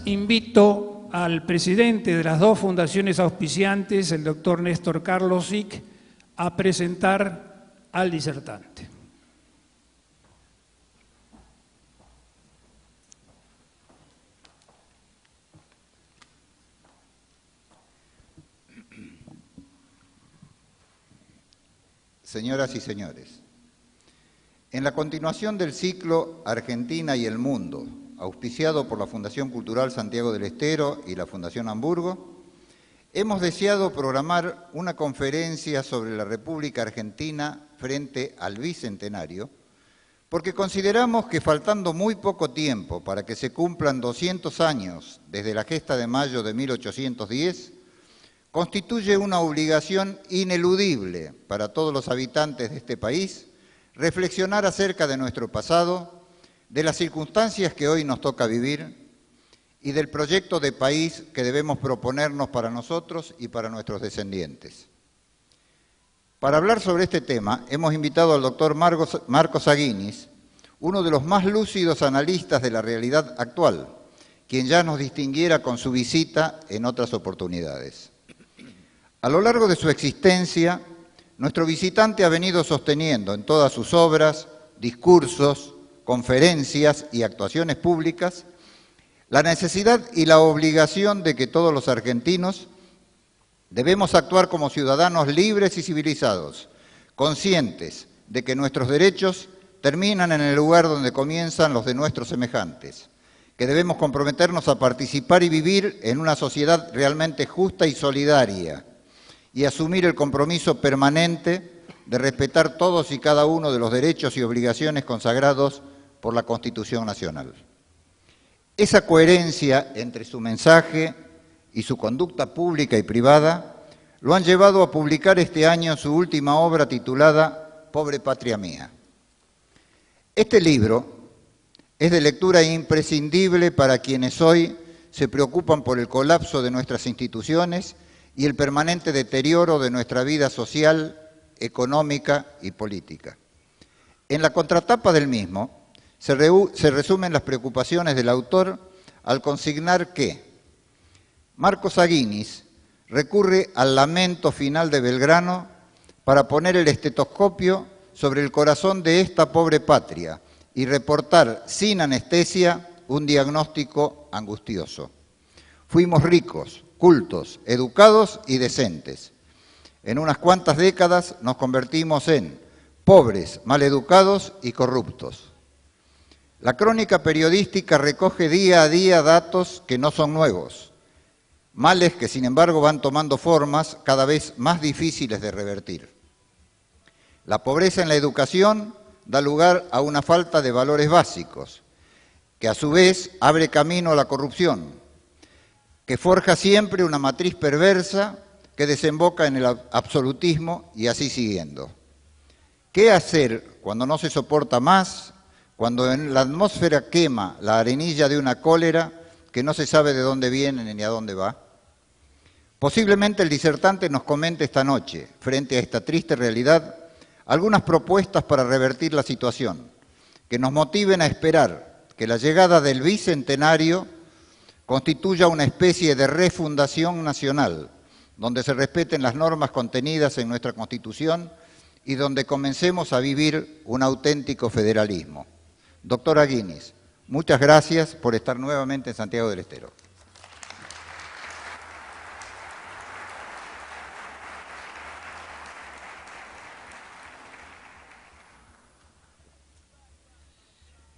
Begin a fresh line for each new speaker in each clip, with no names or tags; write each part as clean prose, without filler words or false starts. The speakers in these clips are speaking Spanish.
Invito al presidente de las dos fundaciones auspiciantes, el doctor Néstor Karlosik, a presentar al disertante.
Señoras y señores, en la continuación del ciclo Argentina y el Mundo, auspiciado por la Fundación Cultural Santiago del Estero y la Fundación Hamburgo, hemos deseado programar una conferencia sobre la República Argentina frente al Bicentenario, porque consideramos que faltando muy poco tiempo para que se cumplan 200 años desde la gesta de mayo de 1810, constituye una obligación ineludible para todos los habitantes de este país reflexionar acerca de nuestro pasado, de las circunstancias que hoy nos toca vivir y del proyecto de país que debemos proponernos para nosotros y para nuestros descendientes. Para hablar sobre este tema, hemos invitado al doctor Marcos Aguinis, uno de los más lúcidos analistas de la realidad actual, quien ya nos distinguiera con su visita en otras oportunidades. A lo largo de su existencia, nuestro visitante ha venido sosteniendo en todas sus obras, discursos, conferencias y actuaciones públicas la necesidad y la obligación de que todos los argentinos debemos actuar como ciudadanos libres y civilizados, conscientes de que nuestros derechos terminan en el lugar donde comienzan los de nuestros semejantes, que debemos comprometernos a participar y vivir en una sociedad realmente justa y solidaria, y asumir el compromiso permanente de respetar todos y cada uno de los derechos y obligaciones consagrados por la Constitución Nacional. Esa coherencia entre su mensaje y su conducta pública y privada lo han llevado a publicar este año su última obra titulada Pobre Patria Mía. Este libro es de lectura imprescindible para quienes hoy se preocupan por el colapso de nuestras instituciones y el permanente deterioro de nuestra vida social, económica y política. En la contratapa del mismo se resumen las preocupaciones del autor al consignar que Marcos Aguinis recurre al lamento final de Belgrano para poner el estetoscopio sobre el corazón de esta pobre patria y reportar sin anestesia un diagnóstico angustioso. Fuimos ricos, cultos, educados y decentes. En unas cuantas décadas nos convertimos en pobres, maleducados y corruptos. La crónica periodística recoge día a día datos que no son nuevos, males que sin embargo van tomando formas cada vez más difíciles de revertir. La pobreza en la educación da lugar a una falta de valores básicos, que a su vez abre camino a la corrupción, que forja siempre una matriz perversa que desemboca en el absolutismo y así siguiendo. ¿Qué hacer cuando no se soporta más, cuando en la atmósfera quema la arenilla de una cólera que no se sabe de dónde viene ni a dónde va? Posiblemente el disertante nos comente esta noche, frente a esta triste realidad, algunas propuestas para revertir la situación, que nos motiven a esperar que la llegada del Bicentenario constituya una especie de refundación nacional, donde se respeten las normas contenidas en nuestra Constitución y donde comencemos a vivir un auténtico federalismo. Doctor Aguinis, muchas gracias por estar nuevamente en Santiago del Estero.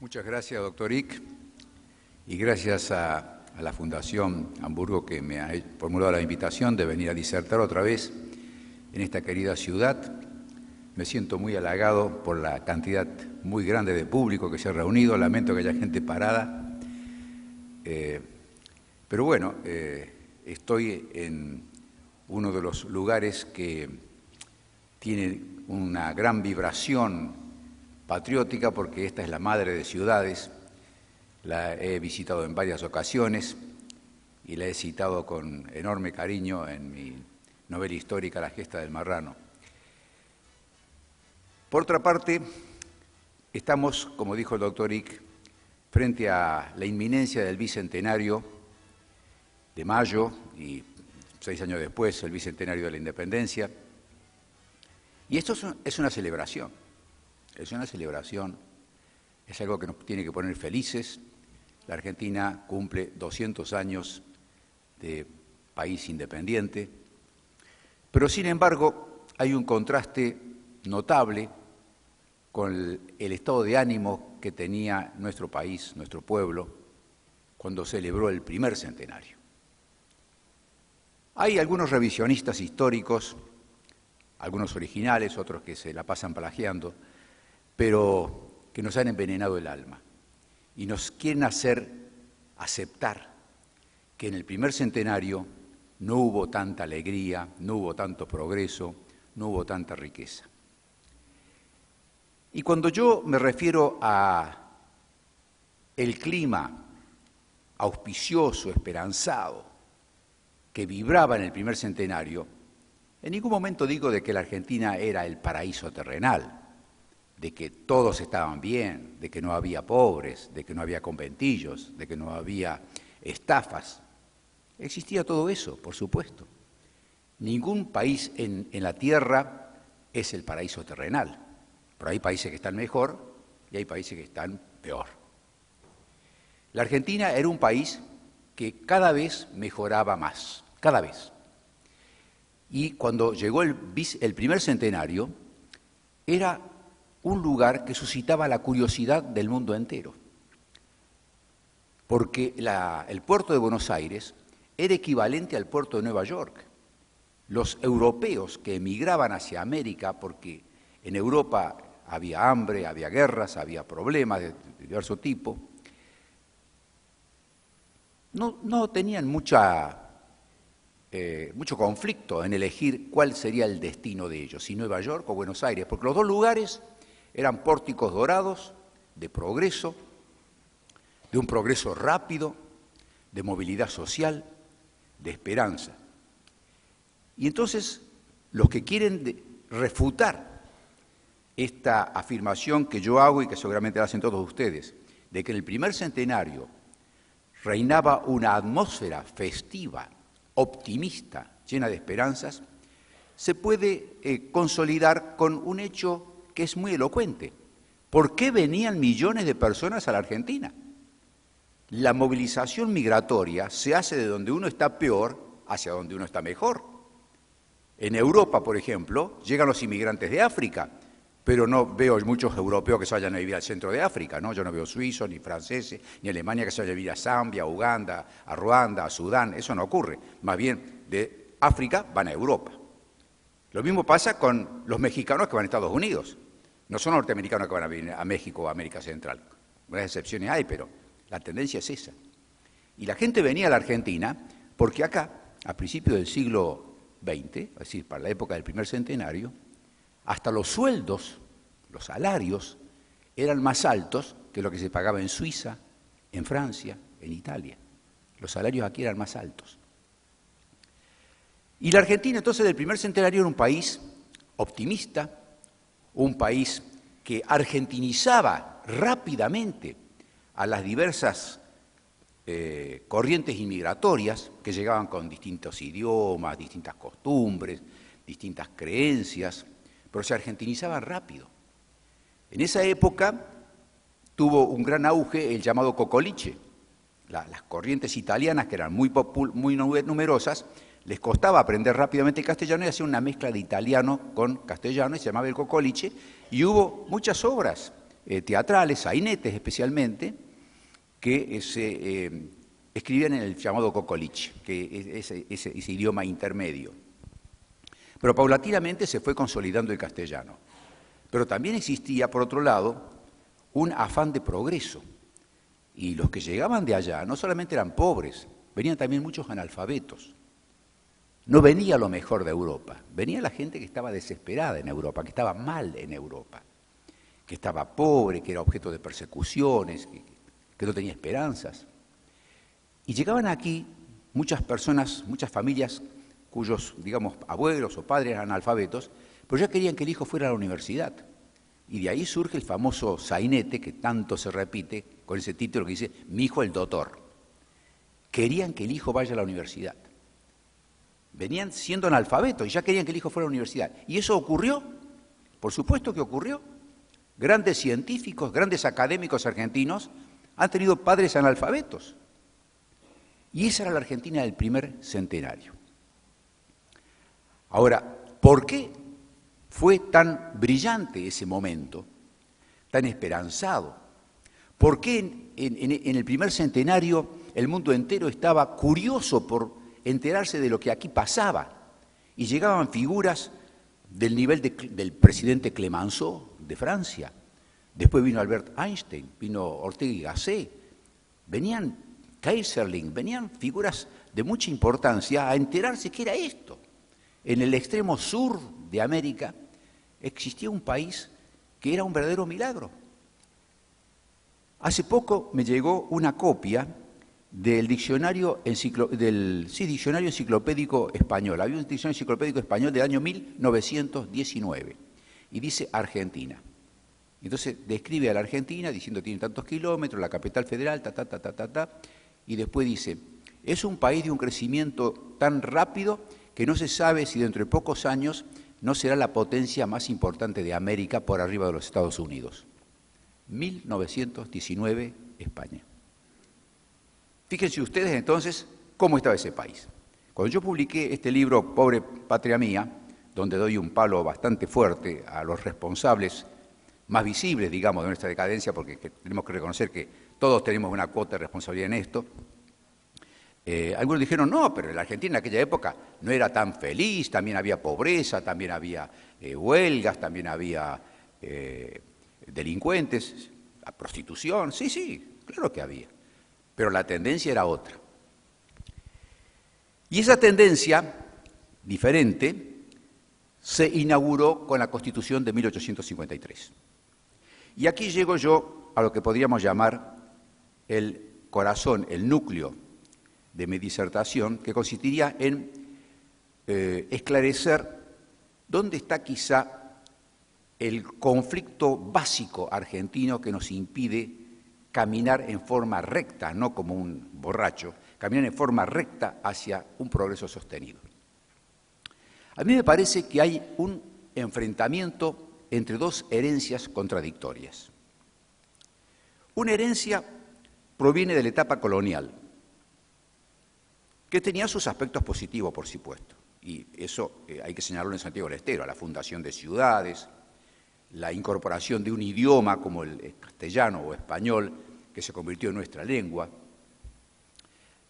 Muchas gracias, doctor Ick, y gracias a la Fundación Hamburgo que me ha formulado la invitación de venir a disertar otra vez en esta querida ciudad. Me siento muy halagado por la cantidad muy grande de público que se ha reunido. Lamento que haya gente parada, pero bueno, estoy en uno de los lugares que tiene una gran vibración patriótica, porque esta es la madre de ciudades. La he visitado en varias ocasiones y la he citado con enorme cariño en mi novela histórica La gesta del marrano. Por otra parte, estamos, como dijo el doctor Ick, frente a la inminencia del Bicentenario de mayo y 6 años después el bicentenario de la independencia. Y esto es una celebración, es una celebración, es algo que nos tiene que poner felices. La Argentina cumple 200 años de país independiente, pero sin embargo hay un contraste notable con el estado de ánimo que tenía nuestro país, nuestro pueblo, cuando celebró el primer centenario. Hay algunos revisionistas históricos, algunos originales, otros que se la pasan plagiando, pero que nos han envenenado el alma y nos quieren hacer aceptar que en el primer centenario no hubo tanta alegría, no hubo tanto progreso, no hubo tanta riqueza. Y cuando yo me refiero a el clima auspicioso, esperanzado, que vibraba en el primer centenario, en ningún momento digo de que la Argentina era el paraíso terrenal, de que todos estaban bien, de que no había pobres, de que no había conventillos, de que no había estafas. Existía todo eso, por supuesto. Ningún país en la tierra es el paraíso terrenal, pero hay países que están mejor y hay países que están peor. La Argentina era un país que cada vez mejoraba más, cada vez. Y cuando llegó el primer centenario, era un lugar que suscitaba la curiosidad del mundo entero. Porque el puerto de Buenos Aires era equivalente al puerto de Nueva York. Los europeos que emigraban hacia América, porque en Europa había hambre, había guerras, había problemas de diverso tipo, no tenían mucho conflicto en elegir cuál sería el destino de ellos, si Nueva York o Buenos Aires, porque los dos lugares eran pórticos dorados de progreso, de un progreso rápido, de movilidad social, de esperanza. Y entonces, los que quieren refutar esta afirmación que yo hago y que seguramente la hacen todos ustedes, de que en el primer centenario reinaba una atmósfera festiva, optimista, llena de esperanzas, se puede consolidar con un hecho que es muy elocuente. ¿Por qué venían millones de personas a la Argentina? La movilización migratoria se hace de donde uno está peor hacia donde uno está mejor. En Europa, por ejemplo, llegan los inmigrantes de África, pero no veo muchos europeos que se vayan a vivir al centro de África, ¿no? Yo no veo suizos, ni franceses, ni Alemania que se vayan a vivir a Zambia, a Uganda, a Ruanda, a Sudán, eso no ocurre. Más bien, de África van a Europa. Lo mismo pasa con los mexicanos que van a Estados Unidos. No son norteamericanos que van a venir a México o a América Central. Unas excepciones hay, pero la tendencia es esa. Y la gente venía a la Argentina porque acá, a principios del siglo XX, es decir, para la época del primer centenario, hasta los sueldos, los salarios, eran más altos que lo que se pagaba en Suiza, en Francia, en Italia. Los salarios aquí eran más altos. Y la Argentina, entonces, del primer centenario era un país optimista, un país que argentinizaba rápidamente a las diversas corrientes inmigratorias que llegaban con distintos idiomas, distintas costumbres, distintas creencias, pero se argentinizaban rápido. En esa época tuvo un gran auge el llamado cocoliche. Las corrientes italianas, que eran muy numerosas, les costaba aprender rápidamente castellano y hacían una mezcla de italiano con castellano y se llamaba el cocoliche, y hubo muchas obras teatrales, sainetes especialmente, que se escribían en el llamado cocoliche, que es ese idioma intermedio. Pero paulatinamente se fue consolidando el castellano. Pero también existía, por otro lado, un afán de progreso. Y los que llegaban de allá no solamente eran pobres, venían también muchos analfabetos. No venía lo mejor de Europa, venía la gente que estaba desesperada en Europa, que estaba mal en Europa, que estaba pobre, que era objeto de persecuciones, que no tenía esperanzas. Y llegaban aquí muchas personas, muchas familias cuyos, digamos, abuelos o padres eran analfabetos, pero ya querían que el hijo fuera a la universidad. Y de ahí surge el famoso sainete, que tanto se repite, con ese título que dice, mi hijo el doctor. querían que el hijo vaya a la universidad. Venían siendo analfabetos y ya querían que el hijo fuera a la universidad. ¿Y eso ocurrió? Por supuesto que ocurrió. Grandes científicos, grandes académicos argentinos han tenido padres analfabetos. Y esa era la Argentina del primer centenario. Ahora, ¿por qué fue tan brillante ese momento, tan esperanzado? ¿Por qué en el primer centenario el mundo entero estaba curioso por enterarse de lo que aquí pasaba? Y llegaban figuras del nivel del presidente Clemenceau de Francia. Después vino Albert Einstein, vino Ortega y Gasset. Venían Kaiserling, venían figuras de mucha importancia a enterarse qué era esto. En el extremo sur de América existía un país que era un verdadero milagro. Hace poco me llegó una copia del diccionario enciclopédico español. Había un diccionario enciclopédico español del año 1919 y dice Argentina. Entonces describe a la Argentina diciendo tiene tantos kilómetros, la capital federal, y después dice, es un país de un crecimiento tan rápido que no se sabe si dentro de pocos años no será la potencia más importante de América por arriba de los Estados Unidos. 1919, España. Fíjense ustedes entonces cómo estaba ese país. Cuando yo publiqué este libro, Pobre Patria Mía, donde doy un palo bastante fuerte a los responsables más visibles, digamos, de nuestra decadencia, porque tenemos que reconocer que todos tenemos una cuota de responsabilidad en esto, algunos dijeron, no, pero la Argentina en aquella época no era tan feliz, también había pobreza, también había huelgas, también había delincuentes, la prostitución, sí, claro que había, pero la tendencia era otra. Y esa tendencia diferente se inauguró con la Constitución de 1853. Y aquí llego yo a lo que podríamos llamar el corazón, el núcleo de mi disertación, que consistiría en esclarecer dónde está quizá el conflicto básico argentino que nos impide caminar en forma recta, no como un borracho, caminar en forma recta hacia un progreso sostenido. A mí me parece que hay un enfrentamiento entre dos herencias contradictorias. Una herencia proviene de la etapa colonial, que tenía sus aspectos positivos, por supuesto, y eso hay que señalarlo en Santiago del Estero, la fundación de ciudades, la incorporación de un idioma como el castellano o español, que se convirtió en nuestra lengua,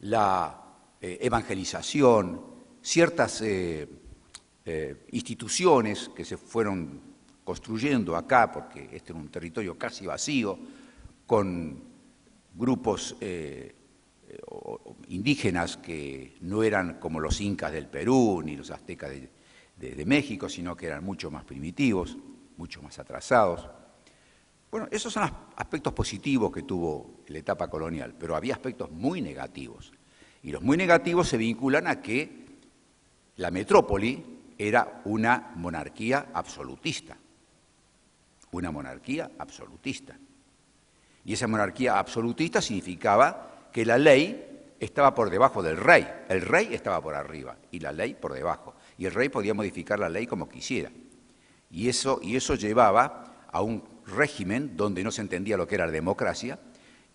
la evangelización, ciertas instituciones que se fueron construyendo acá, porque este era un territorio casi vacío, con grupos indígenas que no eran como los incas del Perú ni los aztecas de México, sino que eran mucho más primitivos, mucho más atrasados. Bueno, esos son los aspectos positivos que tuvo la etapa colonial, pero había aspectos muy negativos. Y los muy negativos se vinculan a que la metrópoli era una monarquía absolutista. Una monarquía absolutista. Y esa monarquía absolutista significaba que la ley estaba por debajo del rey. El rey estaba por arriba y la ley por debajo. Y el rey podía modificar la ley como quisiera. Y eso llevaba a un régimen donde no se entendía lo que era la democracia.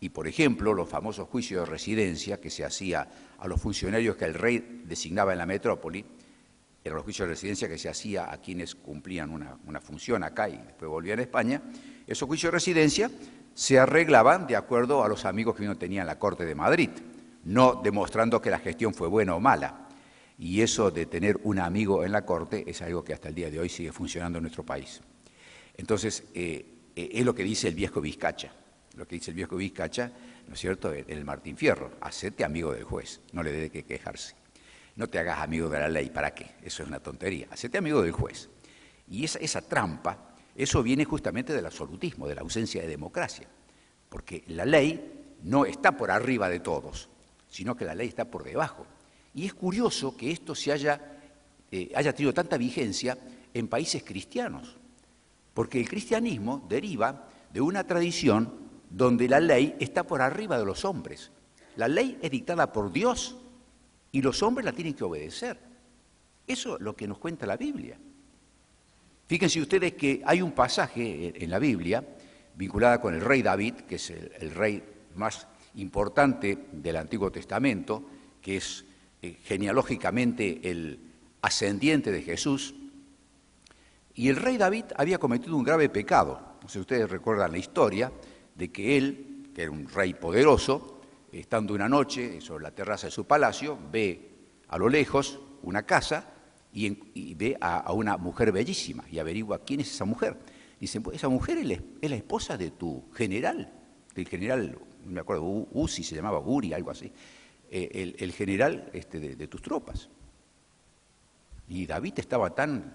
Y, por ejemplo, los famosos juicios de residencia que se hacía a los funcionarios que el rey designaba en la metrópoli, eran los juicios de residencia que se hacía a quienes cumplían una función acá y después volvían a España. Esos juicios de residencia se arreglaban de acuerdo a los amigos que uno tenía en la Corte de Madrid, no demostrando que la gestión fue buena o mala. Y eso de tener un amigo en la Corte es algo que hasta el día de hoy sigue funcionando en nuestro país. Entonces, es lo que dice el viejo Vizcacha. Lo que dice el viejo Vizcacha, ¿no es cierto?, en el Martín Fierro, hacete amigo del juez, no le debe que quejarse. No te hagas amigo de la ley, ¿para qué? Eso es una tontería. Hacete amigo del juez. Y esa trampa, eso viene justamente del absolutismo, de la ausencia de democracia. Porque la ley no está por arriba de todos, sino que la ley está por debajo. Y es curioso que esto haya tenido tanta vigencia en países cristianos. Porque el cristianismo deriva de una tradición donde la ley está por arriba de los hombres. la ley es dictada por Dios y los hombres la tienen que obedecer. Eso es lo que nos cuenta la Biblia. Fíjense ustedes que hay un pasaje en la Biblia vinculada con el rey David, que es el rey más importante del Antiguo Testamento, que es genealógicamente el ascendiente de Jesús. Y el rey David había cometido un grave pecado. No sé si ustedes recuerdan la historia de que él, que era un rey poderoso, estando una noche sobre la terraza de su palacio, ve a lo lejos una casa y ve a una mujer bellísima y averigua quién es esa mujer. Dicen, pues esa mujer es la esposa de tu general, del general, no me acuerdo, Uzi se llamaba, Uri, algo así, el general de tus tropas. Y David estaba tan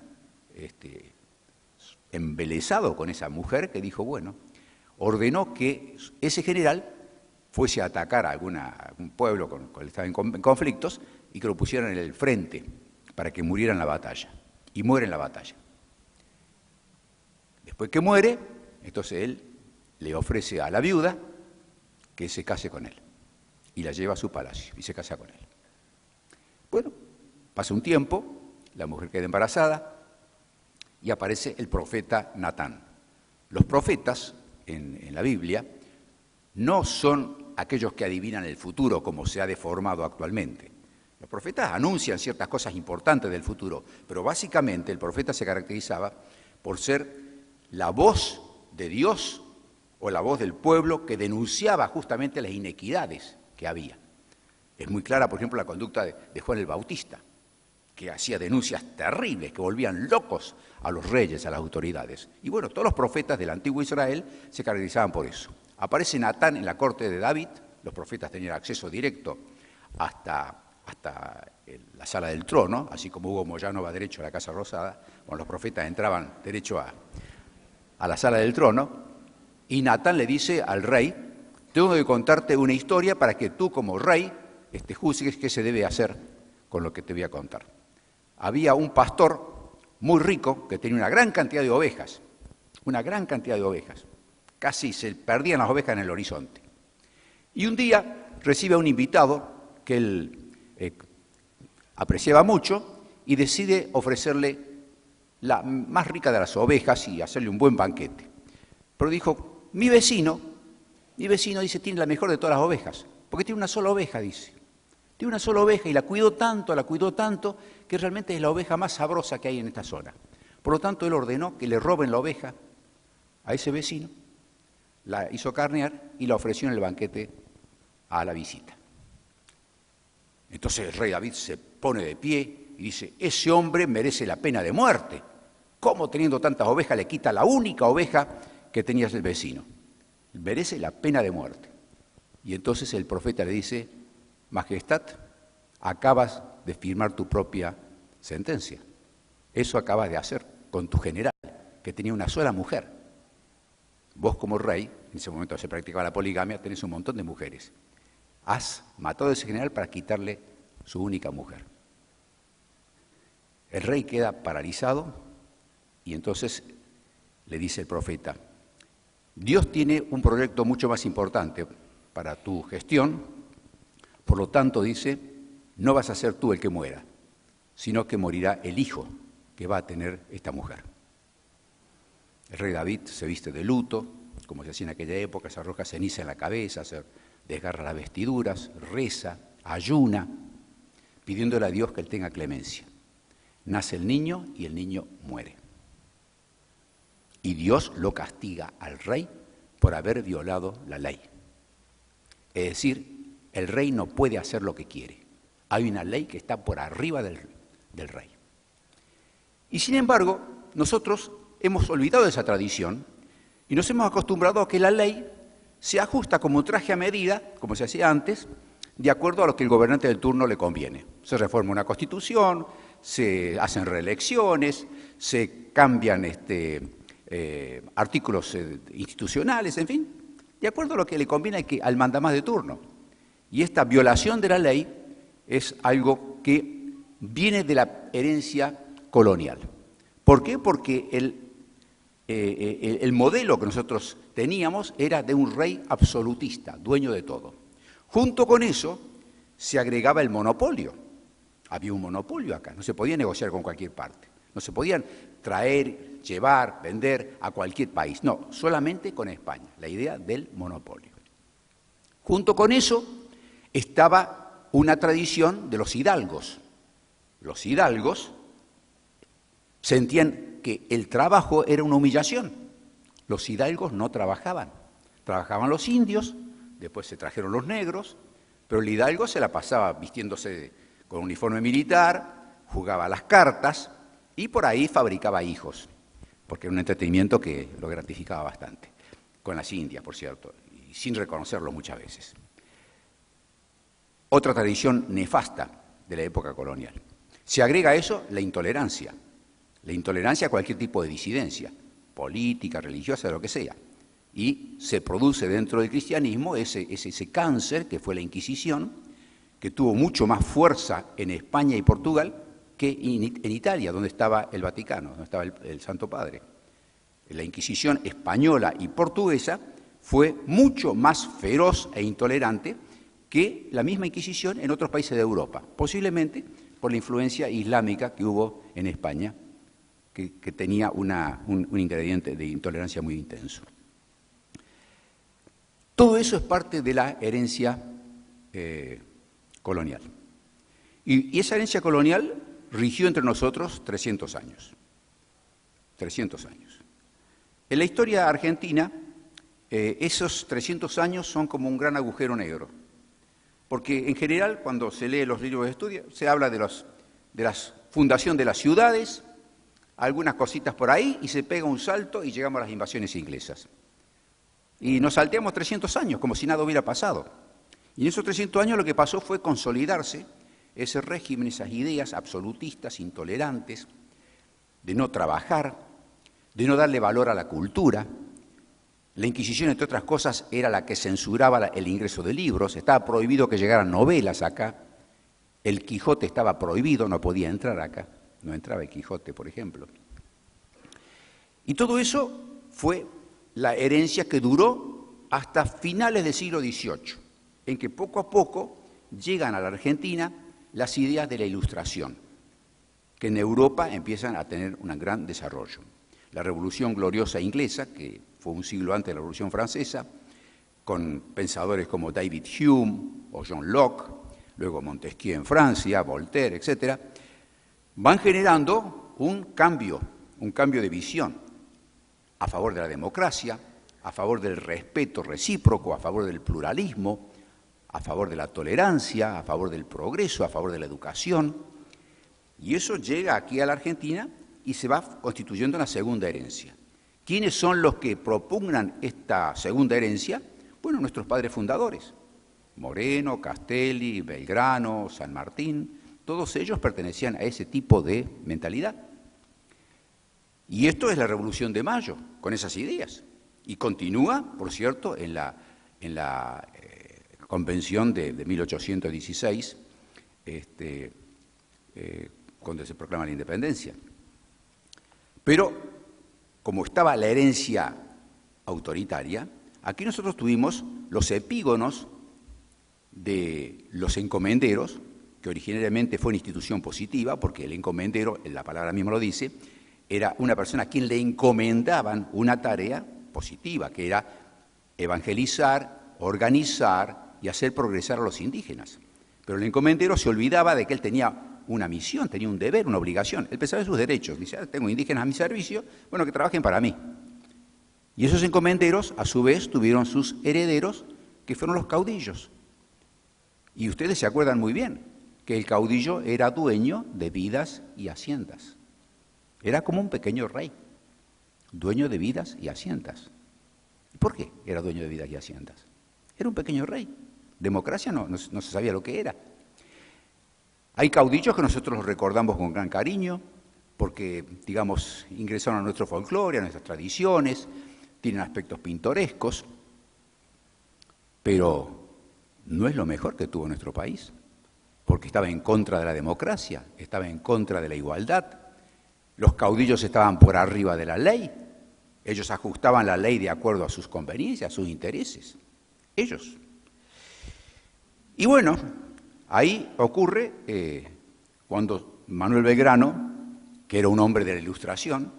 embelesado con esa mujer que dijo, bueno, ordenó que ese general fuese a atacar a algún pueblo con el que estaba en conflictos y que lo pusieran en el frente para que muriera en la batalla. Y muere en la batalla. Después que muere, entonces él le ofrece a la viuda que se case con él. Y la lleva a su palacio y se casa con él. Bueno, pasa un tiempo, la mujer queda embarazada y aparece el profeta Natán. Los profetas en la Biblia no son aquellos que adivinan el futuro como se ha deformado actualmente. Los profetas anuncian ciertas cosas importantes del futuro, pero básicamente el profeta se caracterizaba por ser la voz de Dios o la voz del pueblo que denunciaba justamente las inequidades que había. Es muy clara, por ejemplo, la conducta de Juan el Bautista, que hacía denuncias terribles, que volvían locos a los reyes, a las autoridades. Y bueno, todos los profetas del antiguo Israel se caracterizaban por eso. Aparece Natán en la corte de David, los profetas tenían acceso directo hasta la sala del trono, así como Hugo Moyano va derecho a la Casa Rosada, bueno, los profetas entraban derecho a la sala del trono, y Natán le dice al rey, tengo que contarte una historia para que tú como rey juzgues qué se debe hacer con lo que te voy a contar. Había un pastor muy rico que tenía una gran cantidad de ovejas, casi se perdían las ovejas en el horizonte. Y un día recibe a un invitado que él apreciaba mucho y decide ofrecerle la más rica de las ovejas y hacerle un buen banquete. Pero dijo, mi vecino dice, tiene la mejor de todas las ovejas, porque tiene una sola oveja, dice. Tiene una sola oveja y la cuidó tanto, que realmente es la oveja más sabrosa que hay en esta zona. Por lo tanto, él ordenó que le roben la oveja a ese vecino, la hizo carnear y la ofreció en el banquete a la visita. Entonces el rey David se pone de pie y dice, ese hombre merece la pena de muerte. ¿Cómo teniendo tantas ovejas le quita la única oveja que tenía el vecino? Merece la pena de muerte. Y entonces el profeta le dice, Majestad, acabas de firmar tu propia sentencia. Eso acabas de hacer con tu general, que tenía una sola mujer. Vos como rey, en ese momento se practicaba la poligamia, tenés un montón de mujeres. Has matado a ese general para quitarle su única mujer. El rey queda paralizado y entonces le dice el profeta, Dios tiene un proyecto mucho más importante para tu gestión, por lo tanto, dice, no vas a ser tú el que muera, sino que morirá el hijo que va a tener esta mujer. El rey David se viste de luto, como se hacía en aquella época, se arroja ceniza en la cabeza, se desgarra las vestiduras, reza, ayuna, pidiéndole a Dios que él tenga clemencia. Nace el niño y el niño muere. Y Dios lo castiga al rey por haber violado la ley. Es decir, el rey no puede hacer lo que quiere. Hay una ley que está por arriba del rey. Y sin embargo, nosotros hemos olvidado esa tradición y nos hemos acostumbrado a que la ley se ajusta como traje a medida, como se hacía antes, de acuerdo a lo que el gobernante del turno le conviene. Se reforma una constitución, se hacen reelecciones, se cambian artículos institucionales, en fin, de acuerdo a lo que le conviene al mandamás de turno. Y esta violación de la ley es algo que viene de la herencia colonial. ¿Por qué? Porque el modelo que nosotros teníamos era de un rey absolutista, dueño de todo. Junto con eso se agregaba el monopolio. Había un monopolio acá, no se podía negociar con cualquier parte, no se podían traer, llevar, vender a cualquier país, no, solamente con España, la idea del monopolio. Junto con eso estaba una tradición de los hidalgos. Los hidalgos sentían que el trabajo era una humillación. Los hidalgos no trabajaban, trabajaban los indios, después se trajeron los negros, pero el hidalgo se la pasaba vistiéndose con uniforme militar, jugaba a las cartas y por ahí fabricaba hijos, porque era un entretenimiento que lo gratificaba bastante, con las indias, por cierto, y sin reconocerlo muchas veces. Otra tradición nefasta de la época colonial. Se agrega a eso la intolerancia a cualquier tipo de disidencia, política, religiosa, lo que sea. Y se produce dentro del cristianismo ese cáncer que fue la Inquisición, que tuvo mucho más fuerza en España y Portugal que en Italia, donde estaba el Vaticano, donde estaba el Santo Padre. La Inquisición española y portuguesa fue mucho más feroz e intolerante que la misma Inquisición en otros países de Europa, posiblemente por la influencia islámica que hubo en España, que tenía un ingrediente de intolerancia muy intenso. Todo eso es parte de la herencia colonial. Y esa herencia colonial rigió entre nosotros 300 años. 300 años. En la historia argentina, esos 300 años son como un gran agujero negro. Porque en general, cuando se lee los libros de estudio, se habla de la fundación de las ciudades, algunas cositas por ahí, y se pega un salto y llegamos a las invasiones inglesas. Y nos salteamos 300 años, como si nada hubiera pasado. Y en esos 300 años lo que pasó fue consolidarse ese régimen, esas ideas absolutistas, intolerantes, de no trabajar, de no darle valor a la cultura. La Inquisición, entre otras cosas, era la que censuraba el ingreso de libros, estaba prohibido que llegaran novelas acá, el Quijote estaba prohibido, no podía entrar acá, no entraba el Quijote, por ejemplo. Y todo eso fue la herencia que duró hasta finales del siglo XVIII, en que poco a poco llegan a la Argentina las ideas de la Ilustración, que en Europa empiezan a tener un gran desarrollo. La Revolución Gloriosa Inglesa, que fue un siglo antes de la Revolución Francesa, con pensadores como David Hume o John Locke, luego Montesquieu en Francia, Voltaire, etc., van generando un cambio de visión a favor de la democracia, a favor del respeto recíproco, a favor del pluralismo, a favor de la tolerancia, a favor del progreso, a favor de la educación. Y eso llega aquí a la Argentina y se va constituyendo una segunda herencia. ¿Quiénes son los que propugnan esta segunda herencia? Bueno, nuestros padres fundadores, Moreno, Castelli, Belgrano, San Martín, todos ellos pertenecían a ese tipo de mentalidad. Y esto es la Revolución de Mayo, con esas ideas. Y continúa, por cierto, en la Convención de 1816, cuando se proclama la independencia. Pero, como estaba la herencia autoritaria, aquí nosotros tuvimos los epígonos de los encomenderos, que originariamente fue una institución positiva, porque el encomendero, la palabra misma lo dice, era una persona a quien le encomendaban una tarea positiva, que era evangelizar, organizar y hacer progresar a los indígenas. Pero el encomendero se olvidaba de que él tenía una misión, tenía un deber, una obligación. Él pensaba en sus derechos. Dice, tengo indígenas a mi servicio, bueno, que trabajen para mí. Y esos encomenderos, a su vez, tuvieron sus herederos, que fueron los caudillos. Y ustedes se acuerdan muy bien que el caudillo era dueño de vidas y haciendas. Era como un pequeño rey, dueño de vidas y haciendas. ¿Por qué era dueño de vidas y haciendas? Era un pequeño rey. Democracia no se sabía lo que era. Hay caudillos que nosotros los recordamos con gran cariño, porque, digamos, ingresaron a nuestro folclore, a nuestras tradiciones, tienen aspectos pintorescos, pero no es lo mejor que tuvo nuestro país, porque estaba en contra de la democracia, estaba en contra de la igualdad. Los caudillos estaban por arriba de la ley, ellos ajustaban la ley de acuerdo a sus conveniencias, a sus intereses, ellos. Y bueno, ahí ocurre cuando Manuel Belgrano, que era un hombre de la Ilustración,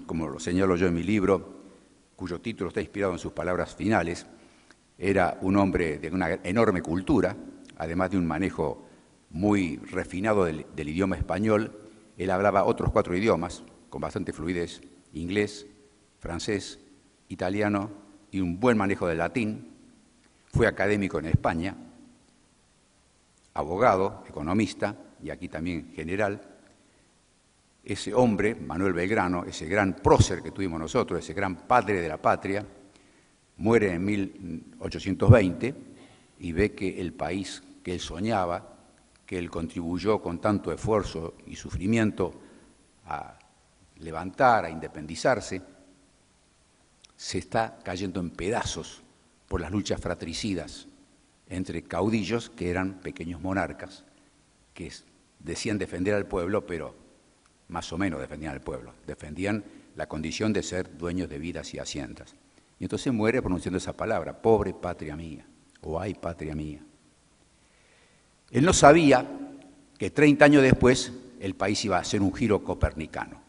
como lo señalo yo en mi libro, cuyo título está inspirado en sus palabras finales, era un hombre de una enorme cultura, además de un manejo muy refinado del idioma español. Él hablaba otros 4 idiomas con bastante fluidez: inglés, francés, italiano y un buen manejo del latín. Fue académico en España, abogado, economista y aquí también general. Ese hombre, Manuel Belgrano, ese gran prócer que tuvimos nosotros, ese gran padre de la patria, muere en 1820 y ve que el país que él soñaba, que él contribuyó con tanto esfuerzo y sufrimiento a levantar, a independizarse, se está cayendo en pedazos por las luchas fratricidas entre caudillos que eran pequeños monarcas, que decían defender al pueblo, pero más o menos defendían al pueblo, defendían la condición de ser dueños de vidas y haciendas. Y entonces muere pronunciando esa palabra: pobre patria mía, o ay patria mía. Él no sabía que 30 años después el país iba a hacer un giro copernicano.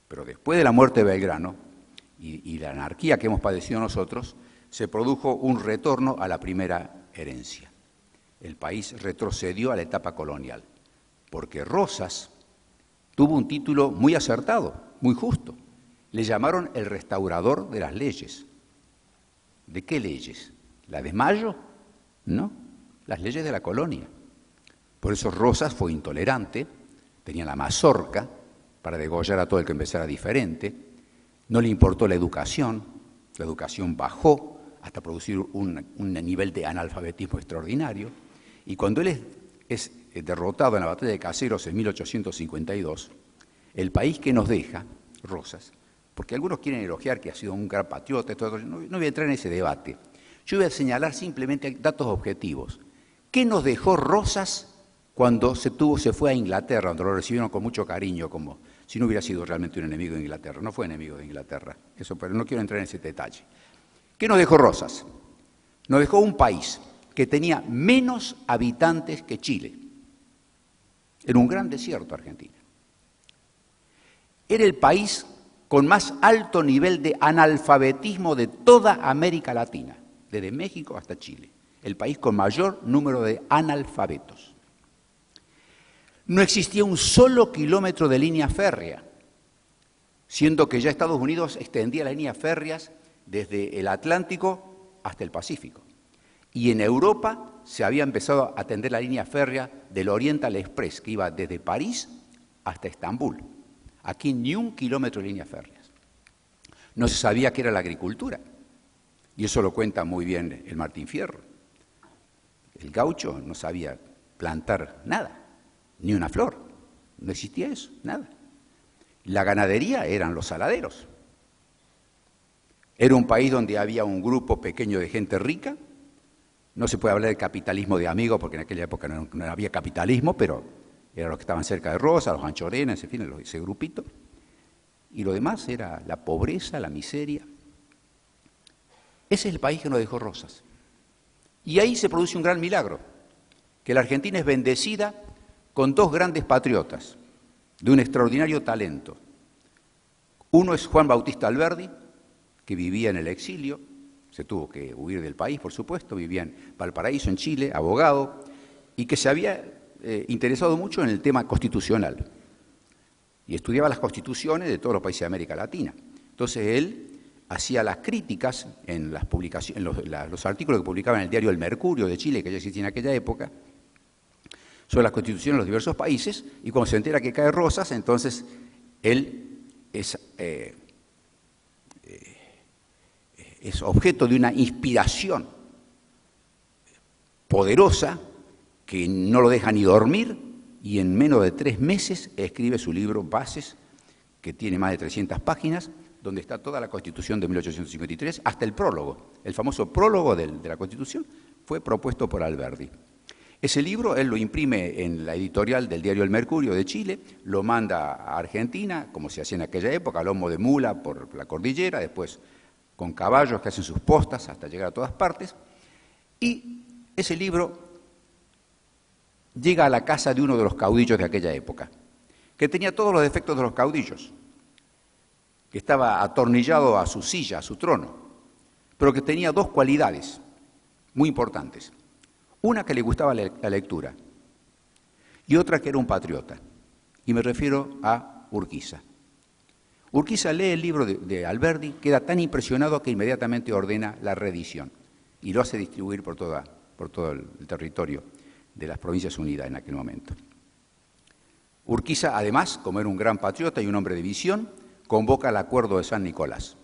Pero después de la muerte de Belgrano y la anarquía que hemos padecido nosotros, se produjo un retorno a la primera herencia. El país retrocedió a la etapa colonial, porque Rosas tuvo un título muy acertado, muy justo. Le llamaron el restaurador de las leyes. ¿De qué leyes? ¿La de Mayo? No, las leyes de la colonia. Por eso Rosas fue intolerante, tenía la mazorca para degollar a todo el que empezara diferente, no le importó la educación bajó hasta producir un nivel de analfabetismo extraordinario, y cuando él es derrotado en la batalla de Caseros en 1852, el país que nos deja, Rosas, porque algunos quieren elogiar que ha sido un gran patriota, no voy a entrar en ese debate, yo voy a señalar simplemente datos objetivos. ¿Qué nos dejó Rosas cuando se fue a Inglaterra, donde lo recibieron con mucho cariño, como si no hubiera sido realmente un enemigo de Inglaterra? No fue enemigo de Inglaterra, eso, pero no quiero entrar en ese detalle. ¿Qué nos dejó Rosas? Nos dejó un país que tenía menos habitantes que Chile. Era un gran desierto Argentina. Era el país con más alto nivel de analfabetismo de toda América Latina, desde México hasta Chile. El país con mayor número de analfabetos. No existía un solo kilómetro de línea férrea, siendo que ya Estados Unidos extendía las líneas férreas desde el Atlántico hasta el Pacífico. Y en Europa se había empezado a tender la línea férrea del Oriental Express, que iba desde París hasta Estambul. Aquí ni un kilómetro de líneas férreas. No se sabía qué era la agricultura, y eso lo cuenta muy bien el Martín Fierro. El gaucho no sabía plantar nada, ni una flor, no existía eso, nada. La ganadería eran los saladeros. Era un país donde había un grupo pequeño de gente rica. No se puede hablar de capitalismo de amigos, porque en aquella época no había capitalismo, pero eran los que estaban cerca de Rosa, los anchorenes, en fin, ese grupito. Y lo demás era la pobreza, la miseria. Ese es el país que nos dejó Rosas. Y ahí se produce un gran milagro, que la Argentina es bendecida con 2 grandes patriotas, de un extraordinario talento. Uno es Juan Bautista Alberdi, que vivía en el exilio, se tuvo que huir del país, por supuesto, vivía en Valparaíso, en Chile, abogado, y que se había interesado mucho en el tema constitucional, y estudiaba las constituciones de todos los países de América Latina. Entonces él hacía las críticas en las publicaciones, los artículos que publicaba en el diario El Mercurio de Chile, que ya existía en aquella época, sobre las constituciones de los diversos países, y cuando se entera que cae Rosas, entonces él es objeto de una inspiración poderosa que no lo deja ni dormir, y en menos de 3 meses escribe su libro Bases, que tiene más de 300 páginas, donde está toda la Constitución de 1853, hasta el prólogo. El famoso prólogo de la Constitución fue propuesto por Alberdi. Ese libro él lo imprime en la editorial del diario El Mercurio de Chile, lo manda a Argentina, como se hacía en aquella época, a lomo de mula por la cordillera, después con caballos que hacen sus postas hasta llegar a todas partes, y ese libro llega a la casa de uno de los caudillos de aquella época, que tenía todos los defectos de los caudillos, que estaba atornillado a su silla, a su trono, pero que tenía dos cualidades muy importantes. Una, que le gustaba la lectura, y otra, que era un patriota. Y me refiero a Urquiza. Urquiza lee el libro de Alberdi, queda tan impresionado que inmediatamente ordena la reedición y lo hace distribuir por todo el territorio de las Provincias Unidas en aquel momento. Urquiza, además, como era un gran patriota y un hombre de visión, convoca el Acuerdo de San Nicolás.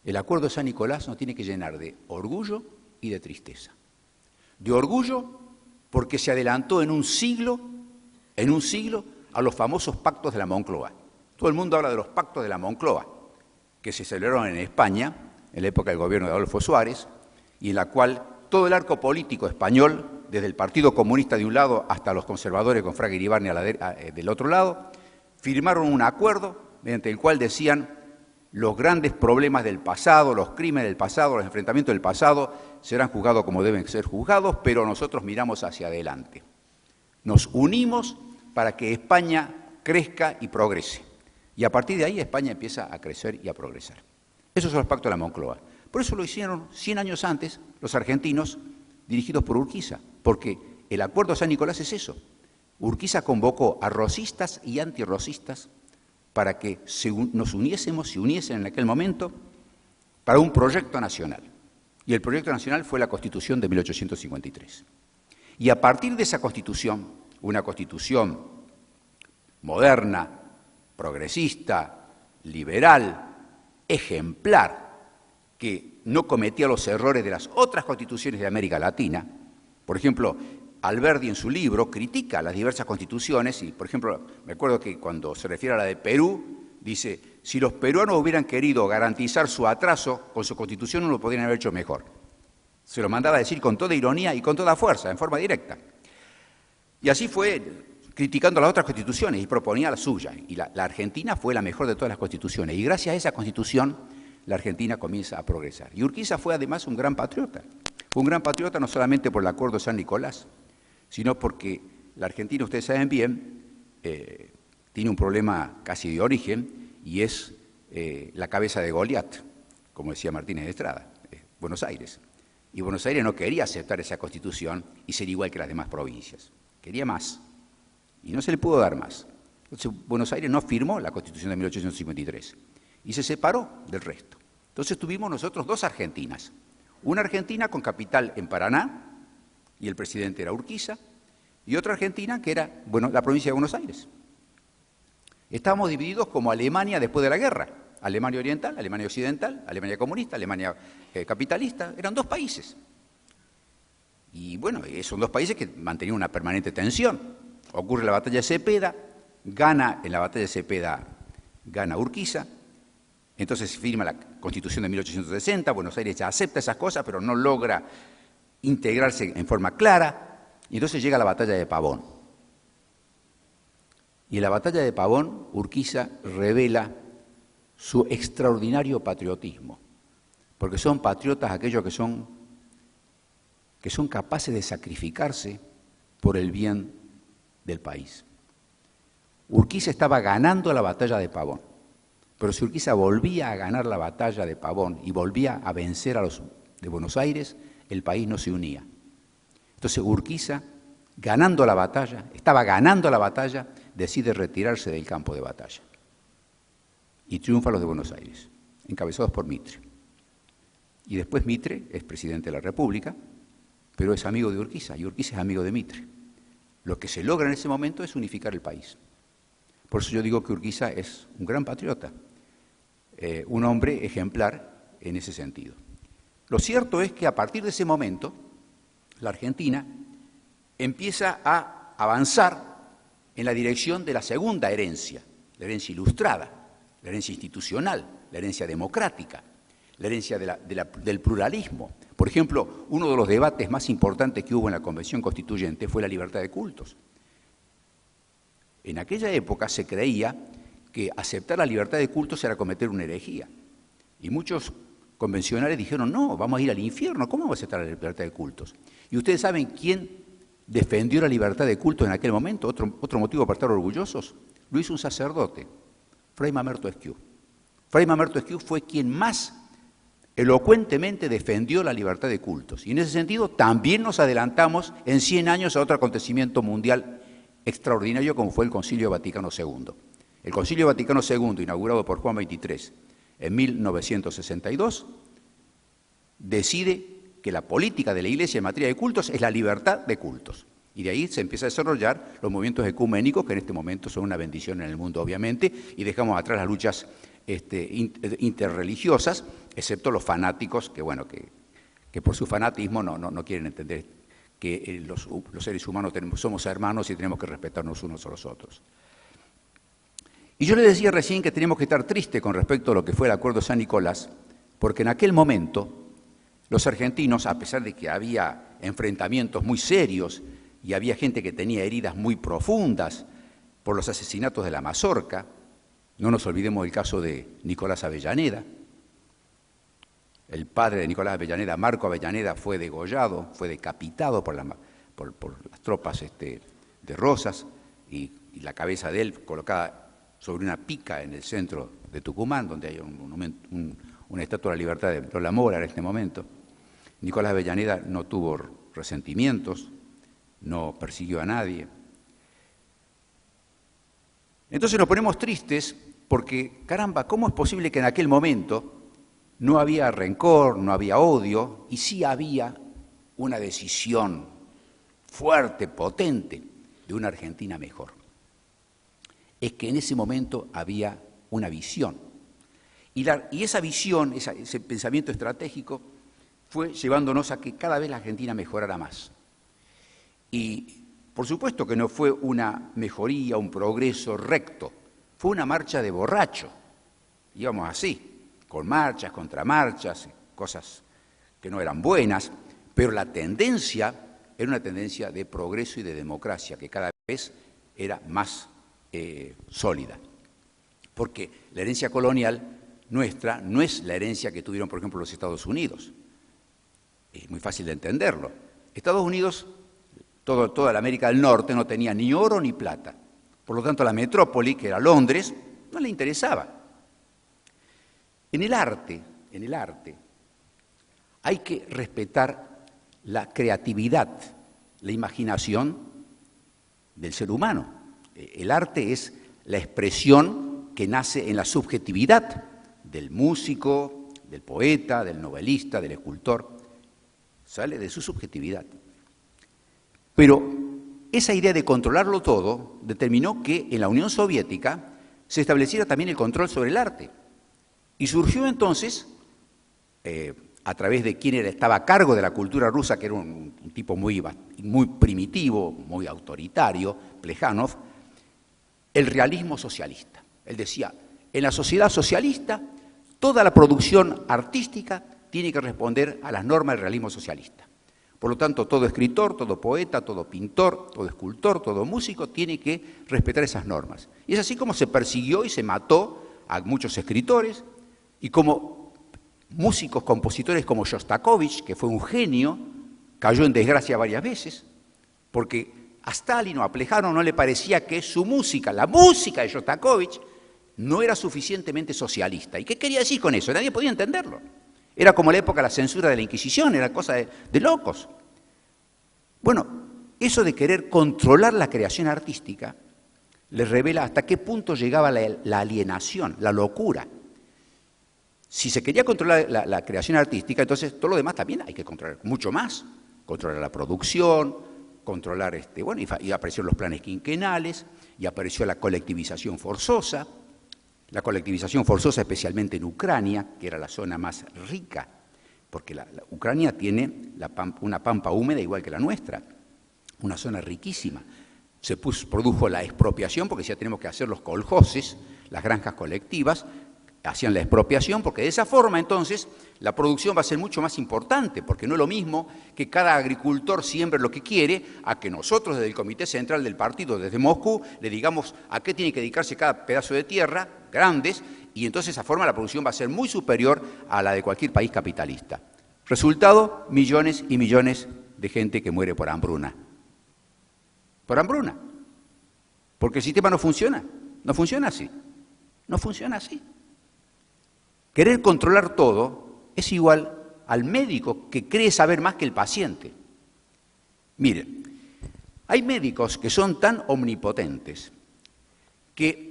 El Acuerdo de San Nicolás nos tiene que llenar de orgullo y de tristeza. De orgullo porque se adelantó en un siglo a los famosos pactos de la Moncloa. Todo el mundo habla de los pactos de la Moncloa, que se celebraron en España, en la época del gobierno de Adolfo Suárez, y en la cual todo el arco político español, desde el Partido Comunista de un lado hasta los conservadores con Fraga Iribarne del otro lado, firmaron un acuerdo mediante el cual decían: los grandes problemas del pasado, los crímenes del pasado, los enfrentamientos del pasado serán juzgados como deben ser juzgados, pero nosotros miramos hacia adelante. Nos unimos para que España crezca y progrese. Y a partir de ahí España empieza a crecer y a progresar. Esos son los pactos de la Moncloa. Por eso lo hicieron 100 años antes los argentinos, dirigidos por Urquiza, porque el Acuerdo de San Nicolás es eso. Urquiza convocó a rosistas y antirrosistas para que nos uniésemos, se uniesen en aquel momento para un proyecto nacional. Y el proyecto nacional fue la Constitución de 1853. Y a partir de esa Constitución, una Constitución moderna, progresista, liberal, ejemplar, que no cometía los errores de las otras constituciones de América Latina. Por ejemplo, Alberdi en su libro critica las diversas constituciones y, por ejemplo, me acuerdo que cuando se refiere a la de Perú, dice: si los peruanos hubieran querido garantizar su atraso con su constitución, no lo podrían haber hecho mejor. Se lo mandaba a decir con toda ironía y con toda fuerza, en forma directa. Y así fue criticando las otras constituciones y proponía la suya. Y la Argentina fue la mejor de todas las constituciones. Y gracias a esa constitución, la Argentina comienza a progresar. Y Urquiza fue además un gran patriota. Fue un gran patriota no solamente por el Acuerdo de San Nicolás, sino porque la Argentina, ustedes saben bien, tiene un problema casi de origen, y es la cabeza de Goliat, como decía Martínez de Estrada, Buenos Aires. Y Buenos Aires no quería aceptar esa constitución y ser igual que las demás provincias. Quería más, y no se le pudo dar más. Entonces Buenos Aires no firmó la Constitución de 1853 y se separó del resto. Entonces tuvimos nosotros dos Argentinas. Una Argentina con capital en Paraná, y el presidente era Urquiza, y otra Argentina que era, la provincia de Buenos Aires. Estábamos divididos como Alemania después de la guerra. Alemania Oriental, Alemania Occidental, Alemania comunista, Alemania capitalista. Eran dos países. Y bueno, son dos países que mantenían una permanente tensión. Ocurre la batalla de Cepeda, en la batalla de Cepeda gana Urquiza. Entonces se firma la Constitución de 1860, Buenos Aires ya acepta esas cosas, pero no logra integrarse en forma clara, y entonces llega la batalla de Pavón. Y en la batalla de Pavón, Urquiza revela su extraordinario patriotismo, porque son patriotas aquellos que son capaces de sacrificarse por el bien del país. Urquiza estaba ganando la batalla de Pavón. Pero si Urquiza volvía a ganar la batalla de Pavón y volvía a vencer a los de Buenos Aires, el país no se unía. Entonces Urquiza, estaba ganando la batalla, decide retirarse del campo de batalla. Y triunfa los de Buenos Aires, encabezados por Mitre. Y después Mitre es presidente de la República, pero es amigo de Urquiza, y Urquiza es amigo de Mitre. Lo que se logra en ese momento es unificar el país. Por eso yo digo que Urquiza es un gran patriota, un hombre ejemplar en ese sentido. Lo cierto es que a partir de ese momento, la Argentina empieza a avanzar en la dirección de la segunda herencia, la herencia ilustrada, la herencia institucional, la herencia democrática, la herencia del pluralismo. Por ejemplo, uno de los debates más importantes que hubo en la Convención Constituyente fue la libertad de cultos. En aquella época se creía que aceptar la libertad de cultos era cometer una herejía. Y muchos convencionales dijeron, no, vamos a ir al infierno, ¿cómo vamos a aceptar la libertad de cultos? Y ustedes saben quién defendió la libertad de cultos en aquel momento, otro motivo para estar orgullosos, lo hizo un sacerdote, Fray Mamerto Esquiú. Fray Mamerto Esquiú fue quien más elocuentemente defendió la libertad de cultos. Y en ese sentido también nos adelantamos en 100 años a otro acontecimiento mundial extraordinario como fue el Concilio Vaticano II. El Concilio Vaticano II, inaugurado por Juan XXIII en 1962, decide que la política de la Iglesia en materia de cultos es la libertad de cultos. Y de ahí se empieza a desarrollar los movimientos ecuménicos, que en este momento son una bendición en el mundo, obviamente, y dejamos atrás las luchas interreligiosas, excepto los fanáticos, que bueno, que por su fanatismo no quieren entender que los seres humanos somos hermanos y tenemos que respetarnos unos a los otros. Y yo le decía recién que teníamos que estar tristes con respecto a lo que fue el Acuerdo de San Nicolás, porque en aquel momento los argentinos, a pesar de que había enfrentamientos muy serios y había gente que tenía heridas muy profundas por los asesinatos de la Mazorca, no nos olvidemos del caso de Nicolás Avellaneda. El padre de Nicolás Avellaneda, Marco Avellaneda, fue degollado, fue decapitado por las tropas de Rosas y la cabeza de él colocada sobre una pica en el centro de Tucumán, donde hay una estatua de la libertad de Lola Mora en este momento. Nicolás Avellaneda no tuvo resentimientos, no persiguió a nadie. Entonces nos ponemos tristes porque, caramba, ¿cómo es posible que en aquel momento no había rencor, no había odio, y sí había una decisión fuerte, potente, de una Argentina mejor? Es que en ese momento había una visión. Y esa visión, ese pensamiento estratégico, fue llevándonos a que cada vez la Argentina mejorara más. Y por supuesto que no fue una mejoría, un progreso recto, fue una marcha de borracho. Íbamos así, con marchas, contramarchas, cosas que no eran buenas, pero la tendencia era una tendencia de progreso y de democracia, que cada vez era más sólida. Porque la herencia colonial nuestra no es la herencia que tuvieron, por ejemplo, los Estados Unidos. Es muy fácil de entenderlo. Estados Unidos, toda la América del Norte, no tenía ni oro ni plata. Por lo tanto, la metrópoli, que era Londres, no le interesaba. En el arte, hay que respetar la creatividad, la imaginación del ser humano. El arte es la expresión que nace en la subjetividad del músico, del poeta, del novelista, del escultor. Sale de su subjetividad. Pero esa idea de controlarlo todo determinó que en la Unión Soviética se estableciera también el control sobre el arte. Y surgió entonces, a través de quien estaba a cargo de la cultura rusa, que era un tipo muy primitivo, muy autoritario, Plejánov, el realismo socialista. Él decía, en la sociedad socialista, toda la producción artística tiene que responder a las normas del realismo socialista. Por lo tanto, todo escritor, todo poeta, todo pintor, todo escultor, todo músico tiene que respetar esas normas. Y es así como se persiguió y se mató a muchos escritores, y como músicos, compositores como Shostakovich, que fue un genio, cayó en desgracia varias veces, porque a Stalin o a Plejánov no le parecía que su música, la música de Shostakovich, no era suficientemente socialista. ¿Y qué quería decir con eso? Nadie podía entenderlo. Era como la época de la censura de la Inquisición, era cosa de locos. Bueno, eso de querer controlar la creación artística les revela hasta qué punto llegaba la alienación, la locura. Si se quería controlar la creación artística, entonces todo lo demás también hay que controlar, mucho más. Controlar la producción, controlar, y aparecieron los planes quinquenales, y apareció la colectivización forzosa. La colectivización forzosa especialmente en Ucrania, que era la zona más rica, porque Ucrania tiene una pampa húmeda igual que la nuestra, una zona riquísima. Se produjo la expropiación, porque ya tenemos que hacer los coljoses, las granjas colectivas, hacían la expropiación, porque de esa forma entonces la producción va a ser mucho más importante, porque no es lo mismo que cada agricultor siembre lo que quiere, a que nosotros desde el Comité Central del Partido, desde Moscú, le digamos a qué tiene que dedicarse cada pedazo de tierra, grandes, Y entonces esa forma la producción va a ser muy superior a la de cualquier país capitalista. Resultado, millones y millones de gente que muere por hambruna. Por hambruna. Porque el sistema no funciona. No funciona así. No funciona así. Querer controlar todo es igual al médico que cree saber más que el paciente. Miren, hay médicos que son tan omnipotentes que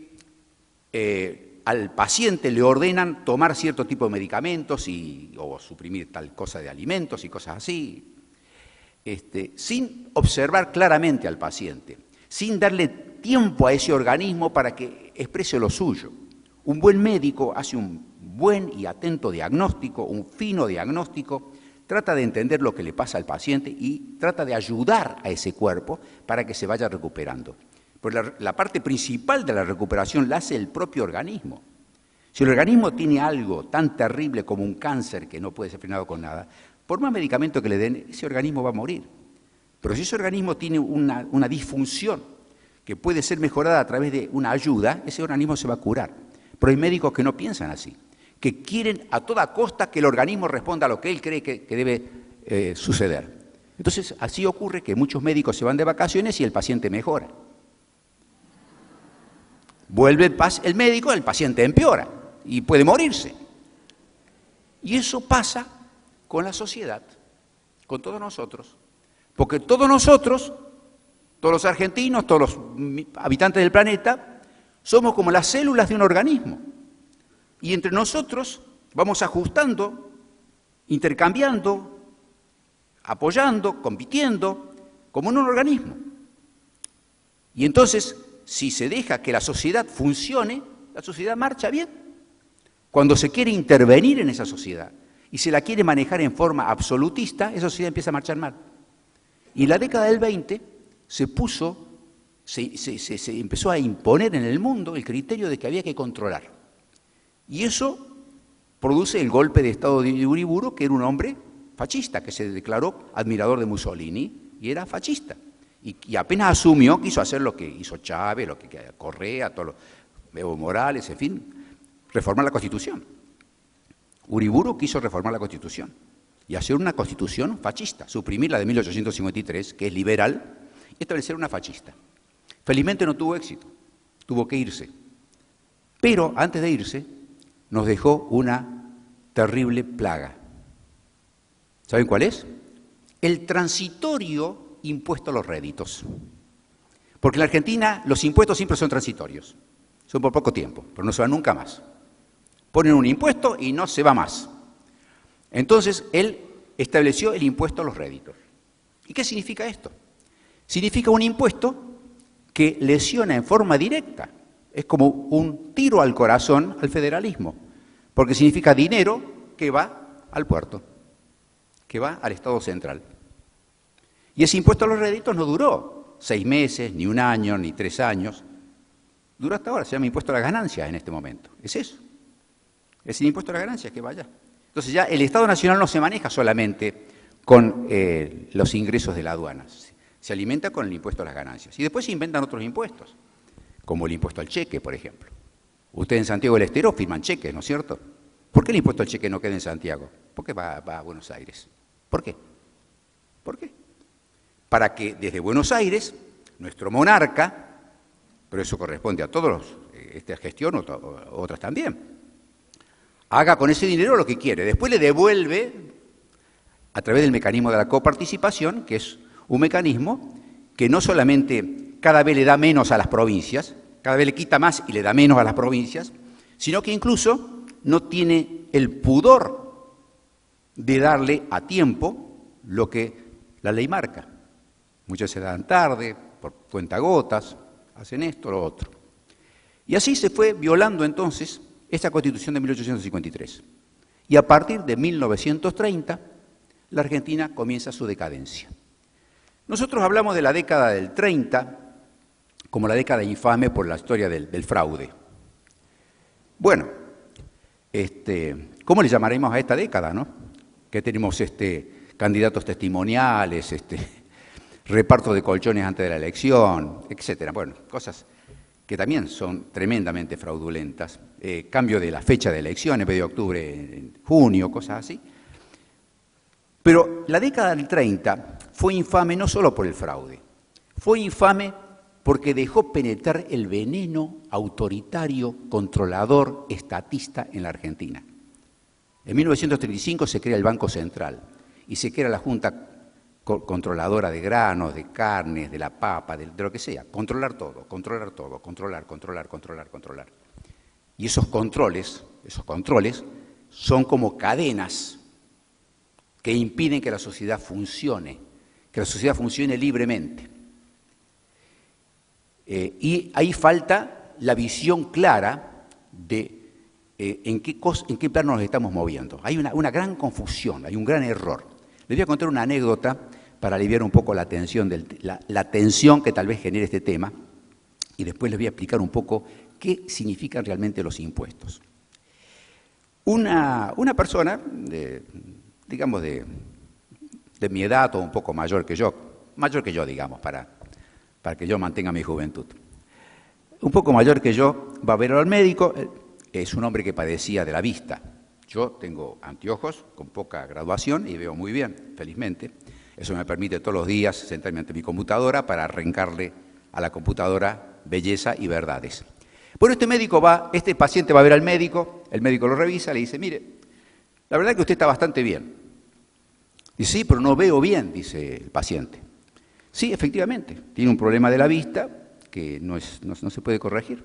al paciente le ordenan tomar cierto tipo de medicamentos o suprimir tal cosa de alimentos y cosas así, sin observar claramente al paciente, sin darle tiempo a ese organismo para que exprese lo suyo. Un buen médico hace un buen y atento diagnóstico, un fino diagnóstico, trata de entender lo que le pasa al paciente y trata de ayudar a ese cuerpo para que se vaya recuperando. Pero la parte principal de la recuperación la hace el propio organismo. Si el organismo tiene algo tan terrible como un cáncer que no puede ser frenado con nada, por más medicamento que le den, ese organismo va a morir. Pero si ese organismo tiene una disfunción que puede ser mejorada a través de una ayuda, ese organismo se va a curar. Pero hay médicos que no piensan así, que quieren a toda costa que el organismo responda a lo que él cree que debe suceder. Entonces, así ocurre que muchos médicos se van de vacaciones y el paciente mejora. Vuelve el médico, el paciente empeora y puede morirse. Y eso pasa con la sociedad, con todos nosotros. Porque todos nosotros, todos los argentinos, todos los habitantes del planeta, somos como las células de un organismo. Y entre nosotros vamos ajustando, intercambiando, apoyando, compitiendo, como en un organismo. Y entonces, si se deja que la sociedad funcione, la sociedad marcha bien. Cuando se quiere intervenir en esa sociedad y se la quiere manejar en forma absolutista, esa sociedad empieza a marchar mal. Y en la década del 20 se empezó a imponer en el mundo el criterio de que había que controlar. Y eso produce el golpe de Estado de Uriburu, que era un hombre fascista, que se declaró admirador de Mussolini y era fascista. Y apenas asumió, quiso hacer lo que hizo Chávez, lo que Correa, todos los Evo Morales, en fin, reformar la Constitución. Uriburu quiso reformar la Constitución y hacer una Constitución fascista, suprimir la de 1853, que es liberal, y establecer una fascista. Felizmente no tuvo éxito, tuvo que irse. Pero antes de irse, nos dejó una terrible plaga. ¿Saben cuál es? El transitorio impuesto a los réditos. Porque en la Argentina los impuestos siempre son transitorios, son por poco tiempo, pero no se van nunca más. Ponen un impuesto y no se va más. Entonces, él estableció el impuesto a los réditos. ¿Y qué significa esto? Significa un impuesto que lesiona en forma directa. Es como un tiro al corazón al federalismo, porque significa dinero que va al puerto, que va al Estado central. Y ese impuesto a los réditos no duró 6 meses, ni 1 año, ni 3 años. Duró hasta ahora, se llama impuesto a las ganancias en este momento. Es eso. Es el impuesto a las ganancias que vaya. Entonces ya el Estado Nacional no se maneja solamente con los ingresos de la aduana, se alimenta con el impuesto a las ganancias. Y después se inventan otros impuestos, como el impuesto al cheque, por ejemplo. Ustedes en Santiago del Estero firman cheques, ¿no es cierto? ¿Por qué el impuesto al cheque no queda en Santiago? ¿Por qué va a Buenos Aires? ¿Por qué? ¿Por qué? Para que desde Buenos Aires, nuestro monarca, pero eso corresponde a todos esta gestión, otras también, haga con ese dinero lo que quiere. Después le devuelve a través del mecanismo de la coparticipación, que es un mecanismo que no solamente cada vez le da menos a las provincias, cada vez le quita más y le da menos a las provincias, sino que incluso no tiene el pudor de darle a tiempo lo que la ley marca. Muchas se dan tarde, por cuentagotas, hacen esto, lo otro. Y así se fue violando entonces esta Constitución de 1853. Y a partir de 1930, la Argentina comienza su decadencia. Nosotros hablamos de la década del 30 como la década infame por la historia del fraude. Bueno, ¿cómo le llamaremos a esta década, no? Que tenemos candidatos testimoniales, reparto de colchones antes de la elección, etcétera. Bueno, cosas que también son tremendamente fraudulentas, cambio de la fecha de elecciones, en vez de octubre, en junio, cosas así. Pero la década del 30 fue infame no solo por el fraude, fue infame porque dejó penetrar el veneno autoritario, controlador, estatista en la Argentina. En 1935 se crea el Banco Central y se crea la Junta controladora de granos, de carnes, de la papa, de lo que sea. Controlar todo, controlar, controlar. Y esos controles son como cadenas que impiden que la sociedad funcione libremente. Y ahí falta la visión clara de en qué plano nos estamos moviendo. Hay una gran confusión, hay un gran error. Les voy a contar una anécdota para aliviar un poco la tensión que tal vez genere este tema, y después les voy a explicar un poco qué significan realmente los impuestos. Una persona, digamos de mi edad o un poco mayor que yo, digamos, para que yo mantenga mi juventud. Un poco mayor que yo, va a ver al médico, es un hombre que padecía de la vista. Yo tengo anteojos con poca graduación y veo muy bien, felizmente. Eso me permite todos los días sentarme ante mi computadora para arrancarle a la computadora belleza y verdades. Bueno, este paciente va a ver al médico, el médico lo revisa, le dice, mire, la verdad es que usted está bastante bien. Dice, sí, pero no veo bien, dice el paciente. Sí, efectivamente, tiene un problema de la vista que no se puede corregir.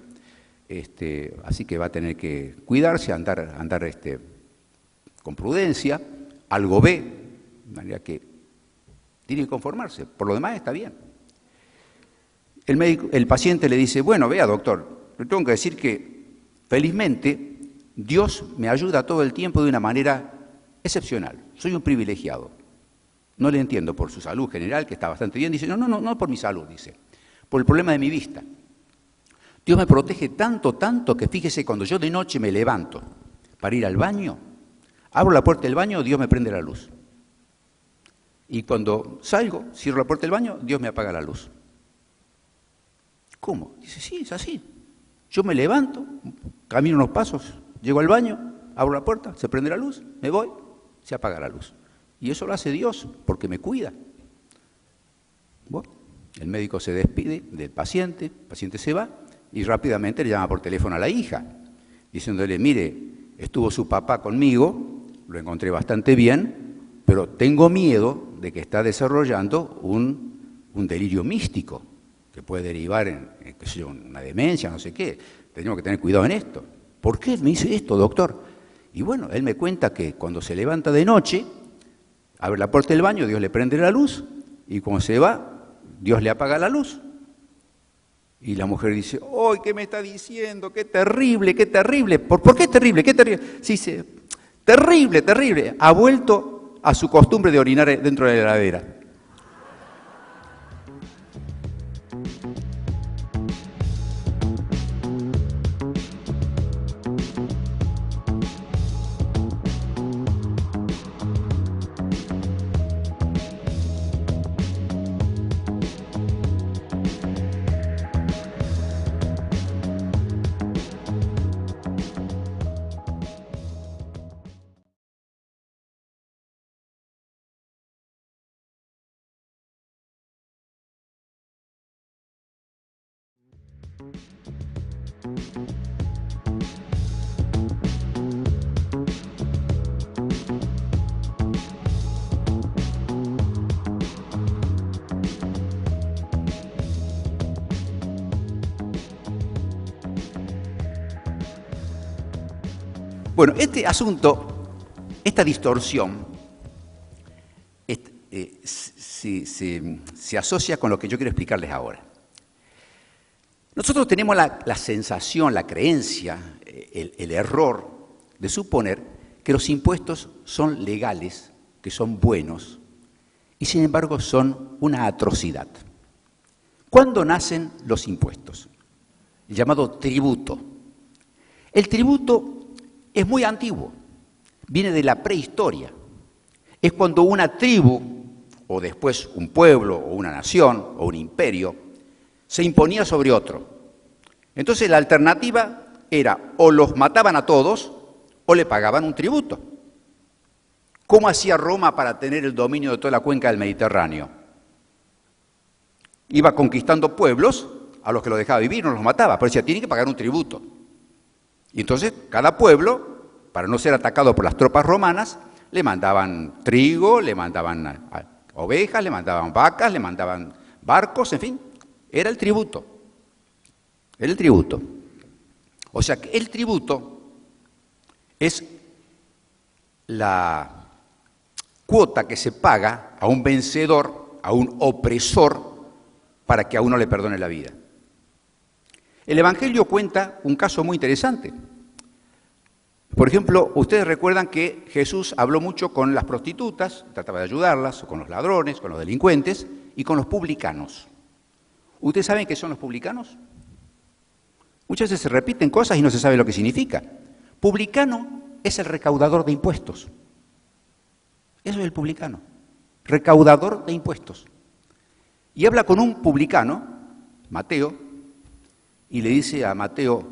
Así que va a tener que cuidarse, andar con prudencia, algo ve, de manera que tiene que conformarse, por lo demás está bien. El paciente le dice, bueno, vea doctor, le tengo que decir que felizmente Dios me ayuda todo el tiempo de una manera excepcional, soy un privilegiado. No le entiendo por su salud general, que está bastante bien, dice, no por mi salud, dice, por el problema de mi vista. Dios me protege tanto que fíjese, cuando yo de noche me levanto para ir al baño, abro la puerta del baño, Dios me prende la luz. Y cuando salgo, cierro la puerta del baño, Dios me apaga la luz. ¿Cómo? Dice, sí, es así. Yo me levanto, camino unos pasos, llego al baño, abro la puerta, se prende la luz, me voy, se apaga la luz. Y eso lo hace Dios, porque me cuida. Bueno, el médico se despide del paciente, el paciente se va, y rápidamente le llama por teléfono a la hija, diciéndole, mire, estuvo su papá conmigo, lo encontré bastante bien, pero tengo miedo de que está desarrollando un delirio místico, que puede derivar en qué sé yo, una demencia, no sé qué. Tenemos que tener cuidado en esto. ¿Por qué me dice esto, doctor? Y bueno, él me cuenta que cuando se levanta de noche, abre la puerta del baño, Dios le prende la luz, y cuando se va, Dios le apaga la luz. Y la mujer dice, ¡ay, qué me está diciendo! ¡Qué terrible, qué terrible! ¿Por qué terrible? ¿Qué terrible? Sí, dice, terrible, terrible. Ha vuelto a su costumbre de orinar dentro de la heladera. Bueno, este asunto, esta distorsión, se asocia con lo que yo quiero explicarles ahora. Nosotros tenemos la sensación, la creencia, el error de suponer que los impuestos son legales, que son buenos, y sin embargo son una atrocidad. ¿Cuándo nacen los impuestos? El llamado tributo. El tributo es muy antiguo, viene de la prehistoria. Es cuando una tribu, o después un pueblo, o una nación, o un imperio, se imponía sobre otro. Entonces la alternativa era o los mataban a todos o le pagaban un tributo. ¿Cómo hacía Roma para tener el dominio de toda la cuenca del Mediterráneo? Iba conquistando pueblos a los que los dejaba vivir, no los mataba, pero decía, tienen que pagar un tributo. Y entonces cada pueblo, para no ser atacado por las tropas romanas, le mandaban trigo, le mandaban ovejas, le mandaban vacas, le mandaban barcos, en fin, era el tributo. Era el tributo. O sea que el tributo es la cuota que se paga a un vencedor, a un opresor, para que a uno le perdone la vida. El Evangelio cuenta un caso muy interesante. Por ejemplo, ustedes recuerdan que Jesús habló mucho con las prostitutas, trataba de ayudarlas, con los ladrones, con los delincuentes y con los publicanos. ¿Ustedes saben qué son los publicanos? Muchas veces se repiten cosas y no se sabe lo que significa. Publicano es el recaudador de impuestos. Eso es el publicano, recaudador de impuestos. Y habla con un publicano, Mateo, y le dice a Mateo,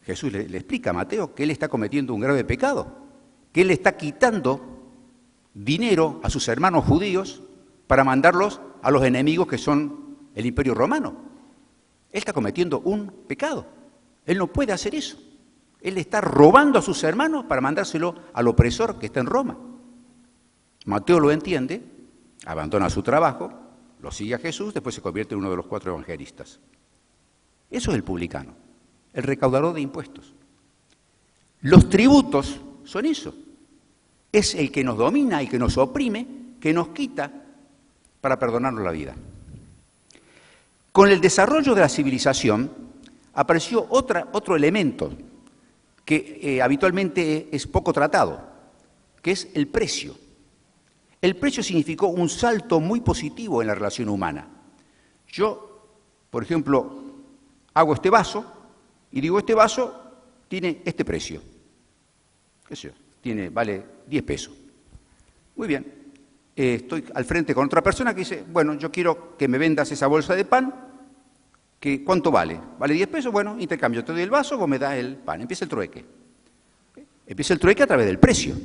Jesús le explica a Mateo que él está cometiendo un grave pecado, que él está quitando dinero a sus hermanos judíos para mandarlos a los enemigos que son el Imperio Romano. Él está cometiendo un pecado. Él no puede hacer eso. Él está robando a sus hermanos para mandárselo al opresor que está en Roma. Mateo lo entiende, abandona su trabajo, lo sigue a Jesús, después se convierte en uno de los 4 evangelistas. Eso es el publicano, el recaudador de impuestos. Los tributos son eso. Es el que nos domina, el que nos oprime, que nos quita para perdonarnos la vida. Con el desarrollo de la civilización apareció otro elemento que habitualmente es poco tratado, que es el precio. El precio significó un salto muy positivo en la relación humana. Yo, por ejemplo, hago este vaso y digo, este vaso tiene este precio. ¿Qué sé yo? Vale 10 pesos. Muy bien. Estoy al frente con otra persona que dice, bueno, yo quiero que me vendas esa bolsa de pan, ¿cuánto vale? ¿Vale 10 pesos? Bueno, intercambio, te doy el vaso, vos me das el pan. Empieza el trueque. Empieza el trueque a través del precio.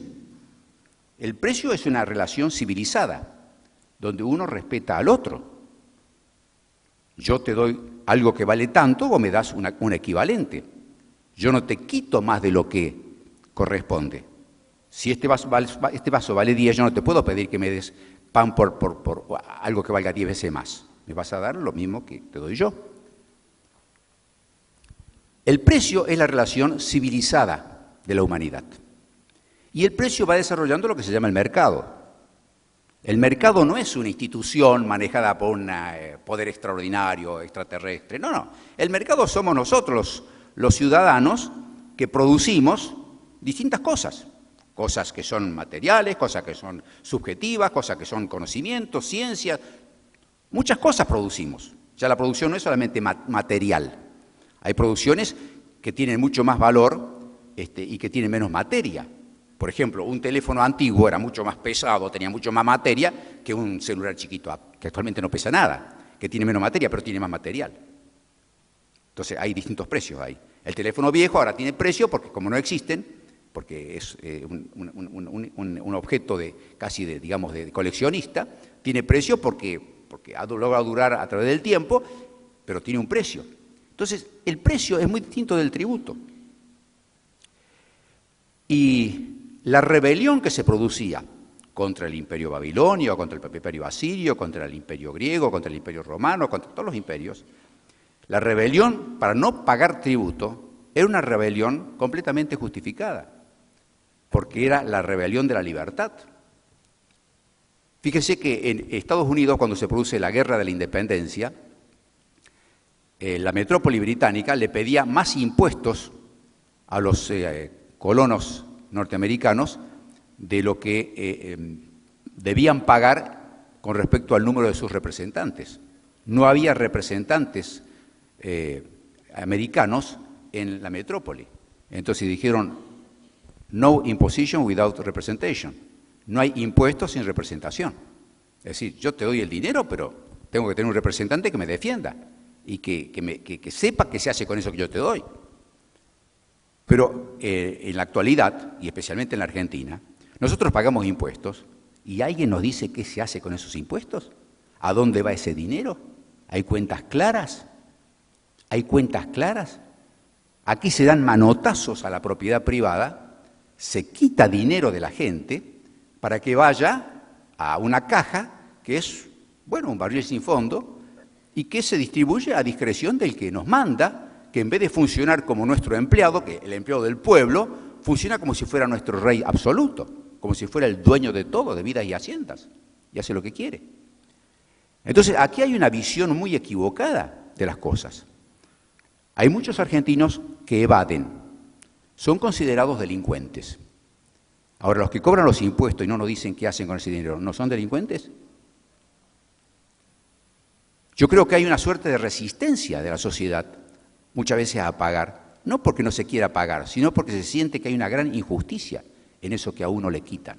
El precio es una relación civilizada, donde uno respeta al otro. Yo te doy algo que vale tanto, vos me das un equivalente. Yo no te quito más de lo que corresponde. Si este vaso vale 10, yo no te puedo pedir que me des pan por algo que valga 10 veces más. Me vas a dar lo mismo que te doy yo. El precio es la relación civilizada de la humanidad. Y el precio va desarrollando lo que se llama el mercado. El mercado no es una institución manejada por un poder extraordinario, extraterrestre. No. El mercado somos nosotros, los ciudadanos, que producimos distintas cosas. Cosas que son materiales, cosas que son subjetivas, cosas que son conocimientos, ciencias. Muchas cosas producimos. Ya la producción no es solamente material. Hay producciones que tienen mucho más valor y que tienen menos materia. Por ejemplo, un teléfono antiguo era mucho más pesado, tenía mucho más materia que un celular chiquito, que actualmente no pesa nada, que tiene menos materia, pero tiene más material. Entonces hay distintos precios ahí. El teléfono viejo ahora tiene precio porque como no existen, porque es un objeto casi de coleccionista, tiene precio porque logra durar a través del tiempo, pero tiene un precio. Entonces, el precio es muy distinto del tributo. Y la rebelión que se producía contra el imperio babilonio, contra el imperio asirio, contra el imperio griego, contra el imperio romano, contra todos los imperios, la rebelión para no pagar tributo era una rebelión completamente justificada, porque era la rebelión de la libertad. Fíjense que en Estados Unidos, cuando se produce la Guerra de la Independencia, la metrópoli británica le pedía más impuestos a los colonos norteamericanos de lo que debían pagar con respecto al número de sus representantes. No había representantes americanos en la metrópoli. Entonces dijeron, no imposition without representation. No hay impuestos sin representación. Es decir, yo te doy el dinero, pero tengo que tener un representante que me defienda. y que sepa qué se hace con eso que yo te doy. Pero en la actualidad, y especialmente en la Argentina, nosotros pagamos impuestos y alguien nos dice qué se hace con esos impuestos, a dónde va ese dinero, ¿hay cuentas claras? ¿Hay cuentas claras? Aquí se dan manotazos a la propiedad privada, se quita dinero de la gente para que vaya a una caja que es, bueno, un barril sin fondo y que se distribuye a discreción del que nos manda, que en vez de funcionar como nuestro empleado, que el empleado del pueblo, funciona como si fuera nuestro rey absoluto, como si fuera el dueño de todo, de vidas y haciendas, y hace lo que quiere. Entonces, aquí hay una visión muy equivocada de las cosas. Hay muchos argentinos que evaden, son considerados delincuentes. Ahora, los que cobran los impuestos y no nos dicen qué hacen con ese dinero, ¿no son delincuentes? Yo creo que hay una suerte de resistencia de la sociedad, muchas veces a pagar, no porque no se quiera pagar, sino porque se siente que hay una gran injusticia en eso que a uno le quitan.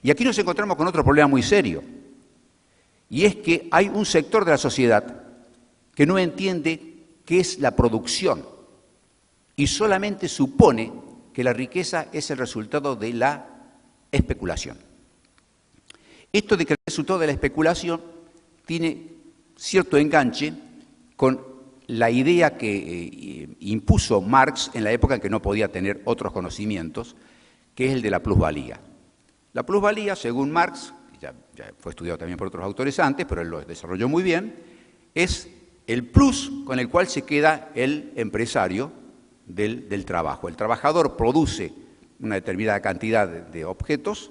Y aquí nos encontramos con otro problema muy serio, y es que hay un sector de la sociedad que no entiende qué es la producción y solamente supone que la riqueza es el resultado de la especulación. Esto de que el resultado de la especulación tiene cierto enganche con la idea que impuso Marx en la época en que no podía tener otros conocimientos, que es el de la plusvalía. La plusvalía, según Marx, ya fue estudiado también por otros autores antes, pero él lo desarrolló muy bien, es el plus con el cual se queda el empresario del trabajo. El trabajador produce una determinada cantidad de objetos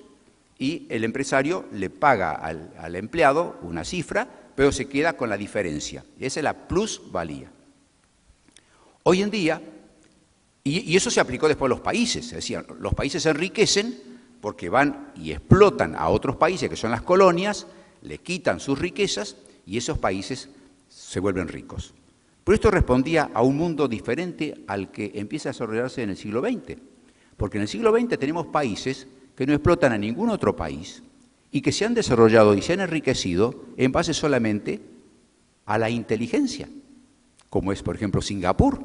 y el empresario le paga al empleado una cifra, pero se queda con la diferencia. Esa es la plusvalía. Hoy en día, y eso se aplicó después a los países, es decir, los países se enriquecen porque van y explotan a otros países que son las colonias, le quitan sus riquezas y esos países se vuelven ricos. Pero esto respondía a un mundo diferente al que empieza a desarrollarse en el siglo XX, porque en el siglo XX tenemos países que no explotan a ningún otro país y que se han desarrollado y se han enriquecido en base solamente a la inteligencia, como es, por ejemplo, Singapur.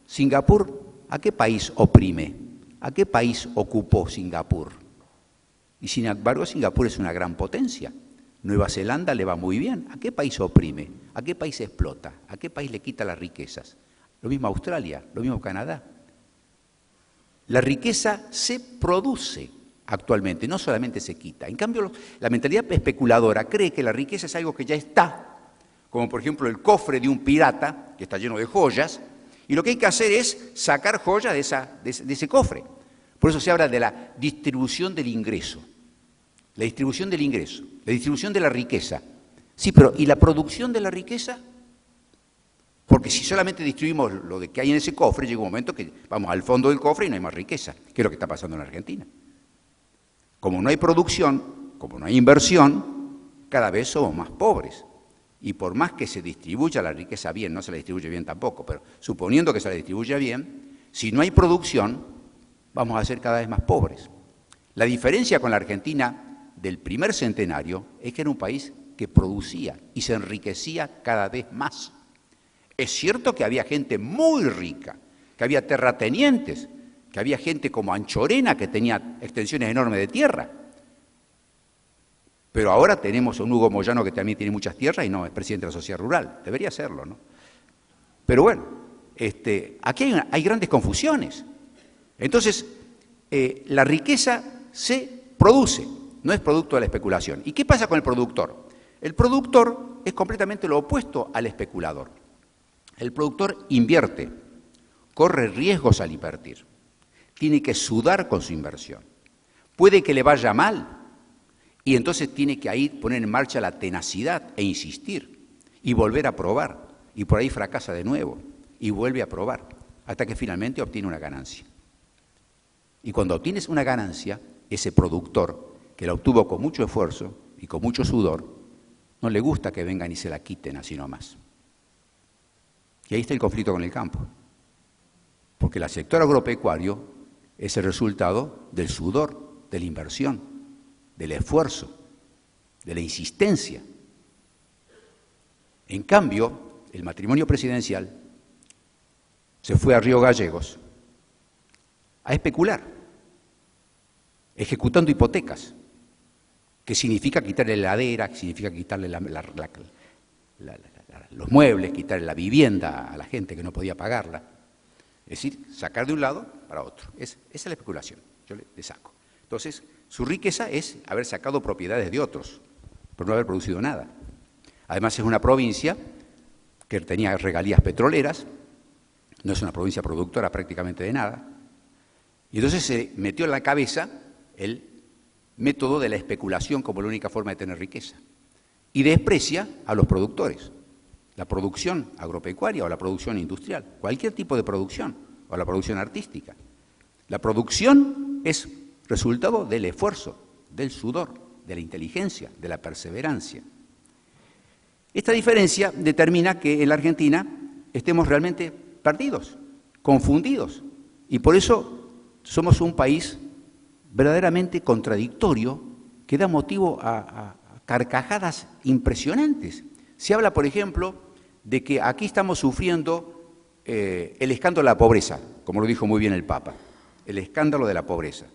Singapur, ¿a qué país oprime? ¿A qué país ocupó Singapur? Y sin embargo, Singapur es una gran potencia. Nueva Zelanda le va muy bien. ¿A qué país oprime? ¿A qué país explota? ¿A qué país le quita las riquezas? Lo mismo Australia, lo mismo Canadá. La riqueza se produce actualmente, no solamente se quita. En cambio, la mentalidad especuladora cree que la riqueza es algo que ya está, como por ejemplo el cofre de un pirata, que está lleno de joyas, y lo que hay que hacer es sacar joyas de ese cofre. Por eso se habla de la distribución del ingreso. La distribución del ingreso, la distribución de la riqueza. Sí, pero ¿y la producción de la riqueza? Porque si solamente distribuimos lo que hay en ese cofre, llega un momento que vamos al fondo del cofre y no hay más riqueza, que es lo que está pasando en Argentina. Como no hay producción, como no hay inversión, cada vez somos más pobres. Y por más que se distribuya la riqueza bien, no se la distribuye bien tampoco, pero suponiendo que se la distribuya bien, si no hay producción, vamos a ser cada vez más pobres. La diferencia con la Argentina del primer centenario es que era un país que producía y se enriquecía cada vez más. Es cierto que había gente muy rica, que había terratenientes, que había gente como Anchorena que tenía extensiones enormes de tierra. Pero ahora tenemos a un Hugo Moyano que también tiene muchas tierras y no es presidente de la sociedad rural. Debería serlo, ¿no? Pero bueno, aquí hay grandes confusiones. Entonces, la riqueza se produce, no es producto de la especulación. ¿Y qué pasa con el productor? El productor es completamente lo opuesto al especulador. El productor invierte, corre riesgos al invertir, tiene que sudar con su inversión. Puede que le vaya mal y entonces tiene que ahí poner en marcha la tenacidad e insistir y volver a probar. Y por ahí fracasa de nuevo y vuelve a probar hasta que finalmente obtiene una ganancia. Y cuando obtienes una ganancia, ese productor que la obtuvo con mucho esfuerzo y con mucho sudor, no le gusta que vengan y se la quiten así nomás. Y ahí está el conflicto con el campo. Porque el sector agropecuario es el resultado del sudor, de la inversión, del esfuerzo, de la insistencia. En cambio, el matrimonio presidencial, se fue a Río Gallegos a especular, ejecutando hipotecas, que significa quitarle la heladera, que significa quitarle los muebles, quitarle la vivienda a la gente que no podía pagarla. Es decir, sacar de un lado para otro. Esa es la especulación, yo le saco. Entonces, su riqueza es haber sacado propiedades de otros, por no haber producido nada. Además, es una provincia que tenía regalías petroleras, no es una provincia productora prácticamente de nada, y entonces se metió en la cabeza el método de la especulación como la única forma de tener riqueza, y desprecia a los productores, la producción agropecuaria o la producción industrial, cualquier tipo de producción, o la producción artística. La producción es resultado del esfuerzo, del sudor, de la inteligencia, de la perseverancia. Esta diferencia determina que en la Argentina estemos realmente perdidos, confundidos, y por eso somos un país verdaderamente contradictorio que da motivo a carcajadas impresionantes. Se habla, por ejemplo, de que aquí estamos sufriendo el escándalo de la pobreza, como lo dijo muy bien el Papa, el escándalo de la pobreza.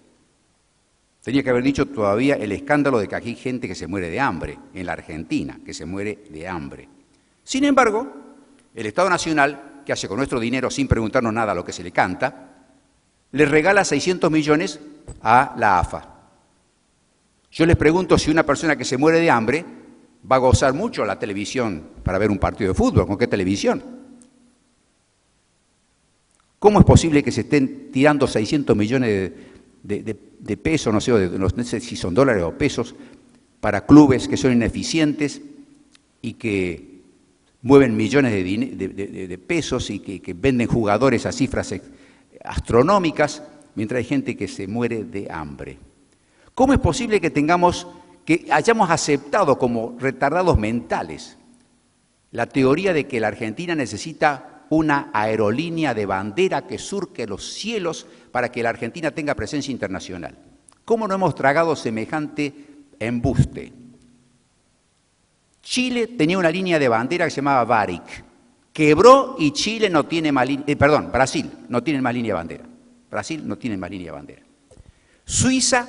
Tenía que haber dicho todavía el escándalo de que aquí hay gente que se muere de hambre, en la Argentina, que se muere de hambre. Sin embargo, el Estado Nacional, que hace con nuestro dinero sin preguntarnos nada a lo que se le canta, le regala 600 millones a la AFA. Yo les pregunto si una persona que se muere de hambre va a gozar mucho la televisión para ver un partido de fútbol. ¿Con qué televisión? ¿Cómo es posible que se estén tirando 600 millones de pesos, no sé si son dólares o pesos, para clubes que son ineficientes y que mueven millones de pesos y que venden jugadores a cifras astronómicas, mientras hay gente que se muere de hambre? ¿Cómo es posible que hayamos aceptado como retardados mentales la teoría de que la Argentina necesita una aerolínea de bandera que surque los cielos para que la Argentina tenga presencia internacional? ¿Cómo no hemos tragado semejante embuste? Chile tenía una línea de bandera que se llamaba Varig. Quebró y Chile no tiene más Brasil no tiene más línea de bandera. Brasil no tiene más línea de bandera. Suiza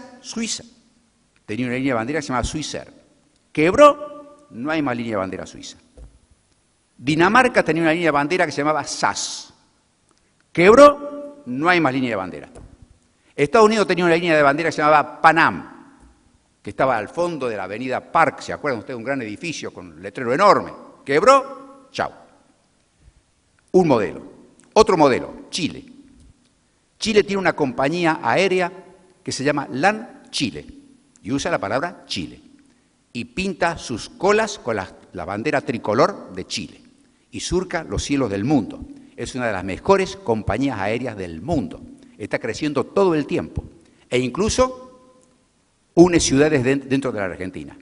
tenía una línea de bandera que se llamaba Swissair. Quebró, no hay más línea de bandera suiza. Dinamarca tenía una línea de bandera que se llamaba SAS. Quebró, no hay más línea de bandera. Estados Unidos tenía una línea de bandera que se llamaba Panam, que estaba al fondo de la avenida Park, ¿se acuerdan ustedes? Un gran edificio con un letrero enorme. Quebró, chau. Un modelo. Otro modelo, Chile. Chile tiene una compañía aérea que se llama LAN Chile y usa la palabra Chile y pinta sus colas con la bandera tricolor de Chile y surca los cielos del mundo. Es una de las mejores compañías aéreas del mundo. Está creciendo todo el tiempo e incluso une ciudades dentro de la Argentina.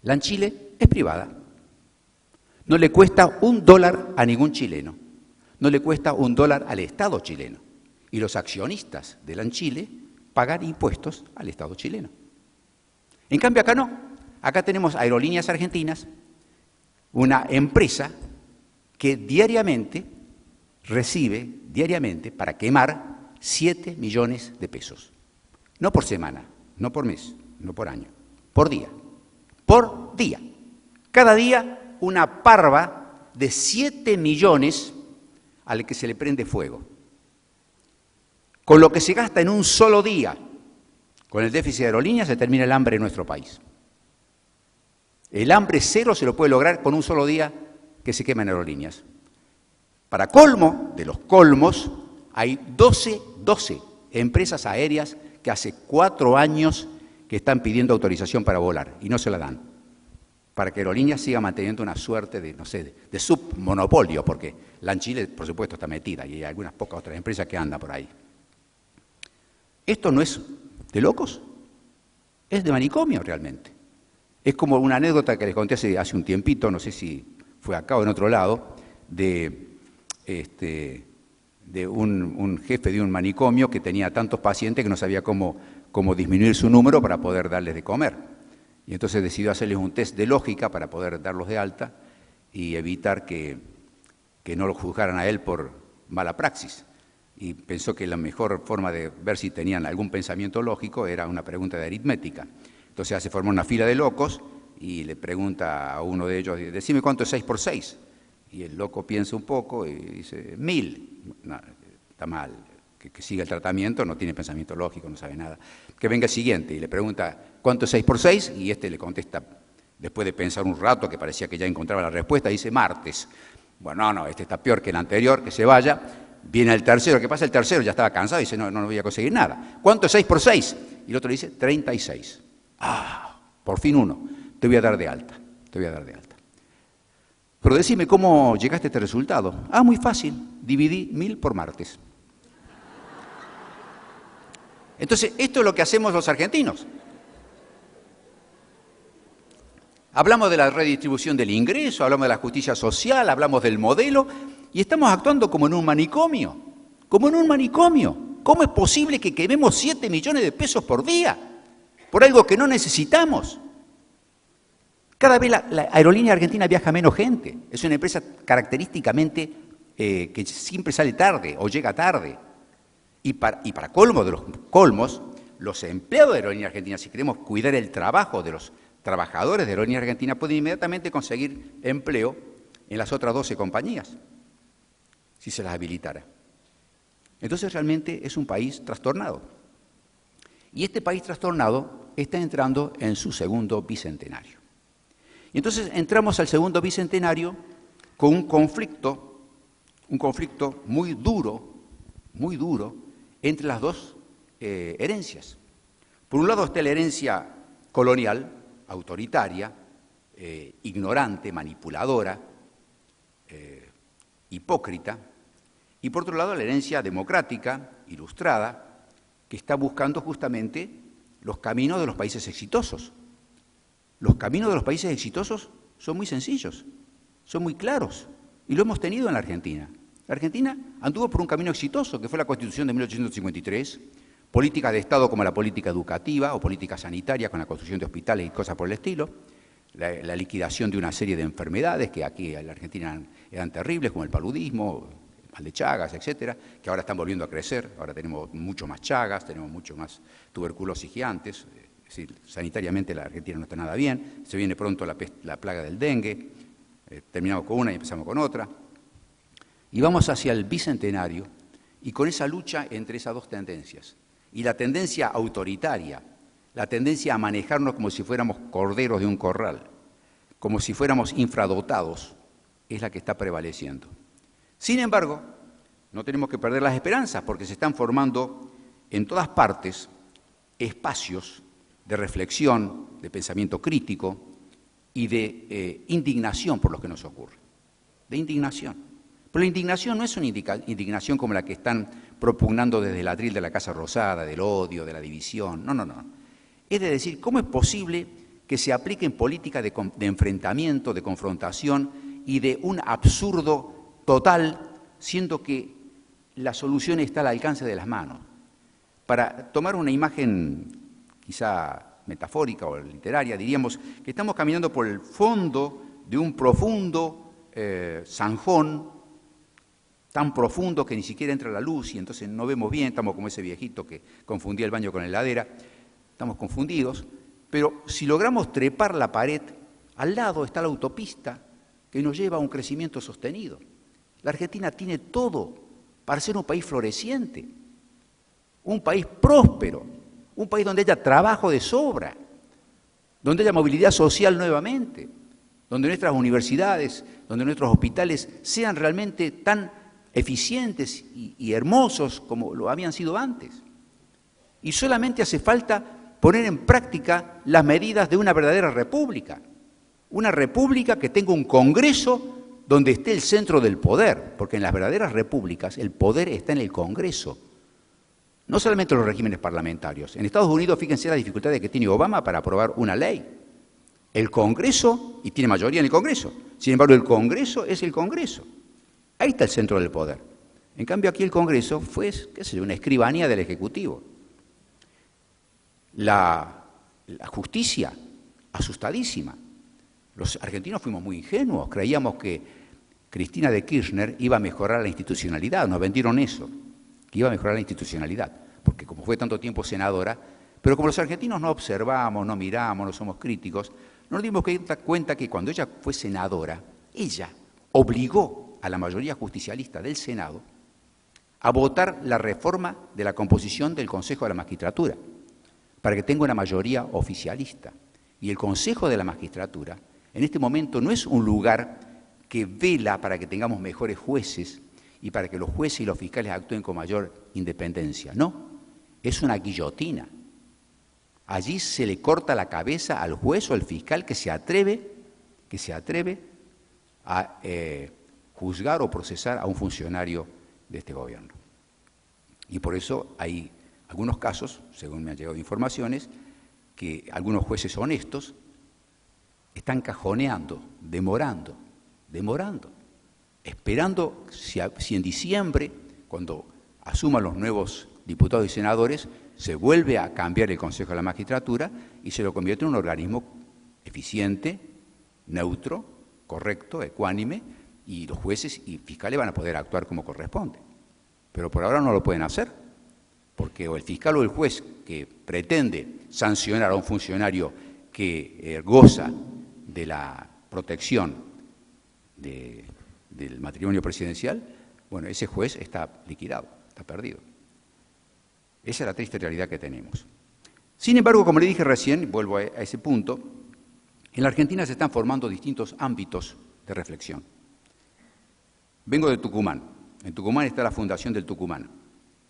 LAN Chile es privada. No le cuesta $1 a ningún chileno. No le cuesta $1 al Estado chileno. Y los accionistas de LAN Chile pagan impuestos al Estado chileno. En cambio acá no. Acá tenemos Aerolíneas Argentinas, una empresa que recibe diariamente para quemar 7 millones de pesos. No por semana, no por mes, no por año, por día. Por día. Cada día una parva de 7 millones al que se le prende fuego. Con lo que se gasta en un solo día, con el déficit de aerolíneas, se termina el hambre en nuestro país. El hambre cero se lo puede lograr con un solo día que se queman aerolíneas. Para colmo de los colmos, hay 12 empresas aéreas que hace 4 años que están pidiendo autorización para volar y no se la dan. Para que Aerolíneas siga manteniendo una suerte de submonopolio, porque LAN Chile, por supuesto, está metida y hay algunas pocas otras empresas que andan por ahí. Esto no es de locos, es de manicomio realmente. Es como una anécdota que les conté hace un tiempito, no sé si fue acá o en otro lado, de un jefe de un manicomio que tenía tantos pacientes que no sabía cómo disminuir su número para poder darles de comer. Y entonces decidió hacerles un test de lógica para poder darlos de alta y evitar que no lo juzgaran a él por mala praxis. Y pensó que la mejor forma de ver si tenían algún pensamiento lógico era una pregunta de aritmética. Entonces se formó una fila de locos y le pregunta a uno de ellos, decime cuánto es 6 por 6. Y el loco piensa un poco y dice, 1000. No, está mal, que siga el tratamiento, no tiene pensamiento lógico, no sabe nada. Que venga el siguiente y le pregunta, ¿cuánto es 6 por 6? Y este le contesta, después de pensar un rato, que parecía que ya encontraba la respuesta, dice, martes. Bueno, no, este está peor que el anterior, que se vaya. Viene el tercero, ¿qué pasa? El tercero ya estaba cansado y dice, no voy a conseguir nada. ¿Cuánto es 6 por 6? Y el otro dice, 36. Ah, por fin uno. Te voy a dar de alta, te voy a dar de alta. Pero decime, ¿cómo llegaste a este resultado? Ah, muy fácil, dividí 1000 por martes. Entonces, esto es lo que hacemos los argentinos. Hablamos de la redistribución del ingreso, hablamos de la justicia social, hablamos del modelo, y estamos actuando como en un manicomio, como en un manicomio. ¿Cómo es posible que quememos 7 millones de pesos por día por algo que no necesitamos? Cada vez la aerolínea argentina viaja menos gente. Es una empresa característicamente que siempre sale tarde o llega tarde. Y para colmo de los colmos, los empleados de Aerolínea Argentina, si queremos cuidar el trabajo de los trabajadores de Aerolínea Argentina, pueden inmediatamente conseguir empleo en las otras 12 compañías, si se las habilitara. Entonces realmente es un país trastornado. Y este país trastornado está entrando en su segundo bicentenario. Y entonces entramos al segundo bicentenario con un conflicto muy duro entre las dos herencias. Por un lado está la herencia colonial, autoritaria, ignorante, manipuladora, hipócrita, y por otro lado la herencia democrática, ilustrada, que está buscando justamente los caminos de los países exitosos. Los caminos de los países exitosos son muy sencillos, son muy claros, y lo hemos tenido en la Argentina. La Argentina anduvo por un camino exitoso, que fue la Constitución de 1853, políticas de Estado como la política educativa o política sanitaria con la construcción de hospitales y cosas por el estilo, la liquidación de una serie de enfermedades que aquí en la Argentina eran terribles, como el paludismo, el mal de Chagas, etcétera, que ahora están volviendo a crecer. Ahora tenemos mucho más Chagas, tenemos mucho más tuberculosis que antes. Es decir, sanitariamente la Argentina no está nada bien. Se viene pronto la plaga del dengue. Terminamos con una y empezamos con otra. Y vamos hacia el bicentenario y con esa lucha entre esas dos tendencias. Y la tendencia autoritaria, la tendencia a manejarnos como si fuéramos corderos de un corral, como si fuéramos infradotados, es la que está prevaleciendo. Sin embargo, no tenemos que perder las esperanzas porque se están formando en todas partes espacios de reflexión, de pensamiento crítico y de indignación por lo que nos ocurre. De indignación. Pero la indignación no es una indignación como la que están propugnando desde el atril de la Casa Rosada, del odio, de la división. No. Es de decir, ¿cómo es posible que se apliquen políticas de enfrentamiento, de confrontación y de un absurdo total, siendo que la solución está al alcance de las manos? Para tomar una imagen quizá metafórica o literaria, diríamos que estamos caminando por el fondo de un profundo zanjón, tan profundo que ni siquiera entra la luz y entonces no vemos bien, estamos como ese viejito que confundía el baño con la heladera, estamos confundidos, pero si logramos trepar la pared, al lado está la autopista que nos lleva a un crecimiento sostenido. La Argentina tiene todo para ser un país floreciente, un país próspero, un país donde haya trabajo de sobra, donde haya movilidad social nuevamente, donde nuestras universidades, donde nuestros hospitales sean realmente tan eficientes y hermosos como lo habían sido antes. Y solamente hace falta poner en práctica las medidas de una verdadera república. Una república que tenga un Congreso donde esté el centro del poder, porque en las verdaderas repúblicas el poder está en el Congreso. No solamente en los regímenes parlamentarios. En Estados Unidos, fíjense las dificultades que tiene Obama para aprobar una ley. El Congreso, y tiene mayoría en el Congreso, sin embargo el Congreso es el Congreso. Ahí está el centro del poder. En cambio aquí el Congreso fue, qué sé yo, una escribanía del Ejecutivo. La justicia, asustadísima. Los argentinos fuimos muy ingenuos, creíamos que Cristina de Kirchner iba a mejorar la institucionalidad, nos vendieron eso, que iba a mejorar la institucionalidad, porque como fue tanto tiempo senadora, pero como los argentinos no observamos, no miramos, no somos críticos, nos dimos cuenta que cuando ella fue senadora, ella obligó a la mayoría justicialista del Senado a votar la reforma de la composición del Consejo de la Magistratura, para que tenga una mayoría oficialista. Y el Consejo de la Magistratura, en este momento, no es un lugar que vela para que tengamos mejores jueces y para que los jueces y los fiscales actúen con mayor independencia. No, es una guillotina. Allí se le corta la cabeza al juez o al fiscal que se atreve a juzgar o procesar a un funcionario de este gobierno. Y por eso hay algunos casos, según me han llegado informaciones, que algunos jueces honestos están cajoneando, demorando, esperando si en diciembre, cuando asuman los nuevos diputados y senadores, se vuelve a cambiar el Consejo de la Magistratura y se lo convierte en un organismo eficiente, neutro, correcto, ecuánime, y los jueces y fiscales van a poder actuar como corresponde. Pero por ahora no lo pueden hacer, porque o el fiscal o el juez que pretende sancionar a un funcionario que goza de la protección del matrimonio presidencial, bueno, ese juez está liquidado, está perdido. Esa es la triste realidad que tenemos. Sin embargo, como le dije recién, vuelvo a ese punto, en la Argentina se están formando distintos ámbitos de reflexión. Vengo de Tucumán. En Tucumán está la Fundación del Tucumán,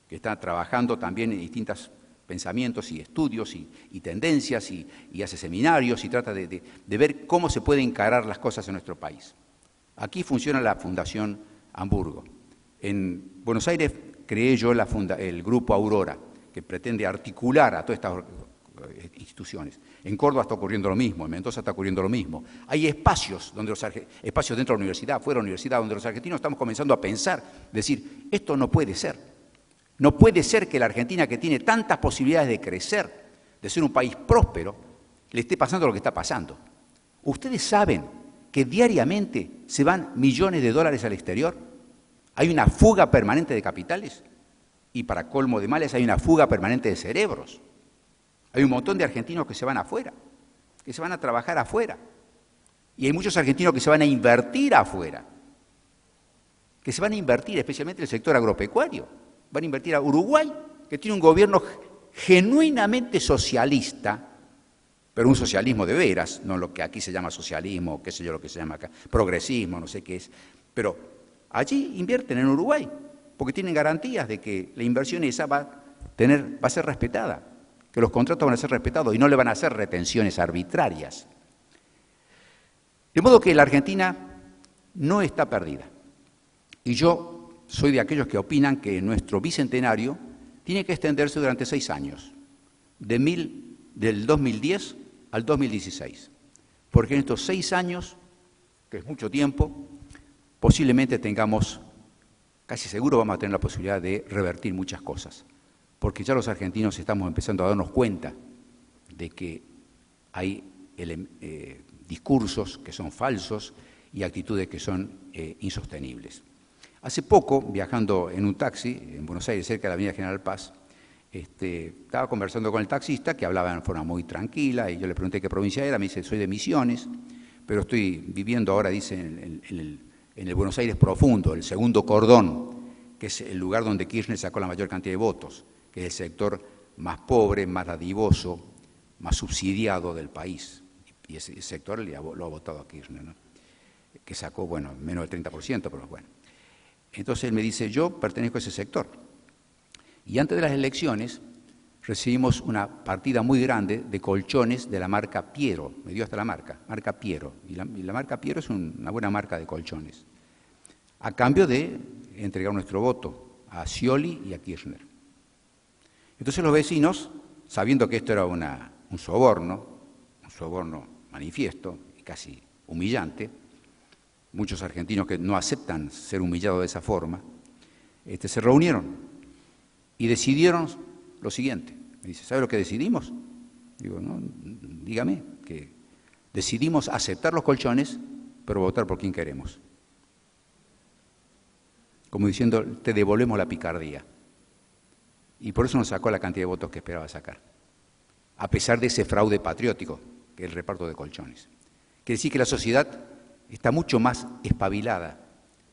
que está trabajando también en distintos pensamientos y estudios y tendencias y hace seminarios y trata de ver cómo se pueden encarar las cosas en nuestro país. Aquí funciona la Fundación Hamburgo. En Buenos Aires creé yo el Grupo Aurora, que pretende articular a todas estas instituciones. En Córdoba está ocurriendo lo mismo, en Mendoza está ocurriendo lo mismo. Hay espacios espacios dentro de la universidad, fuera de la universidad, donde los argentinos estamos comenzando a pensar, decir, esto no puede ser. No puede ser que la Argentina, que tiene tantas posibilidades de crecer, de ser un país próspero, le esté pasando lo que está pasando. Ustedes saben que diariamente se van millones de dólares al exterior. Hay una fuga permanente de capitales y para colmo de males hay una fuga permanente de cerebros. Hay un montón de argentinos que se van afuera, que se van a trabajar afuera. Y hay muchos argentinos que se van a invertir afuera, que se van a invertir especialmente en el sector agropecuario. Van a invertir a Uruguay, que tiene un gobierno genuinamente socialista, pero un socialismo de veras, no lo que aquí se llama socialismo, qué sé yo lo que se llama acá, progresismo, no sé qué es. Pero allí invierten en Uruguay, porque tienen garantías de que la inversión esa va a ser respetada, que los contratos van a ser respetados y no le van a hacer retenciones arbitrarias. De modo que la Argentina no está perdida. Y yo soy de aquellos que opinan que nuestro bicentenario tiene que extenderse durante 6 años, del 2010 al 2016, porque en estos 6 años, que es mucho tiempo, posiblemente tengamos, casi seguro vamos a tener la posibilidad de revertir muchas cosas, porque ya los argentinos estamos empezando a darnos cuenta de que hay discursos que son falsos y actitudes que son insostenibles. Hace poco, viajando en un taxi en Buenos Aires, cerca de la Avenida General Paz, estaba conversando con el taxista, que hablaba en forma muy tranquila, y yo le pregunté qué provincia era, me dice, soy de Misiones, pero estoy viviendo ahora, dice, en el Buenos Aires profundo, el segundo cordón, que es el lugar donde Kirchner sacó la mayor cantidad de votos, que es el sector más pobre, más dadivoso, más subsidiado del país. Y ese sector lo ha votado a Kirchner, ¿no? Que sacó, bueno, menos del 30%, pero bueno. Entonces él me dice, yo pertenezco a ese sector. Y antes de las elecciones recibimos una partida muy grande de colchones de la marca Piero, me dio hasta la marca Piero. Y la marca Piero es una buena marca de colchones. A cambio de entregar nuestro voto a Scioli y a Kirchner. Entonces los vecinos, sabiendo que esto era un soborno manifiesto y casi humillante, muchos argentinos que no aceptan ser humillados de esa forma, se reunieron y decidieron lo siguiente. Me dice, ¿sabe lo que decidimos? Digo, no, dígame, que Decidimos aceptar los colchones, pero votar por quien queremos. Como diciendo, te devolvemos la picardía. Y por eso nos sacó la cantidad de votos que esperaba sacar, a pesar de ese fraude patriótico, que es el reparto de colchones. Quiere decir que la sociedad está mucho más espabilada,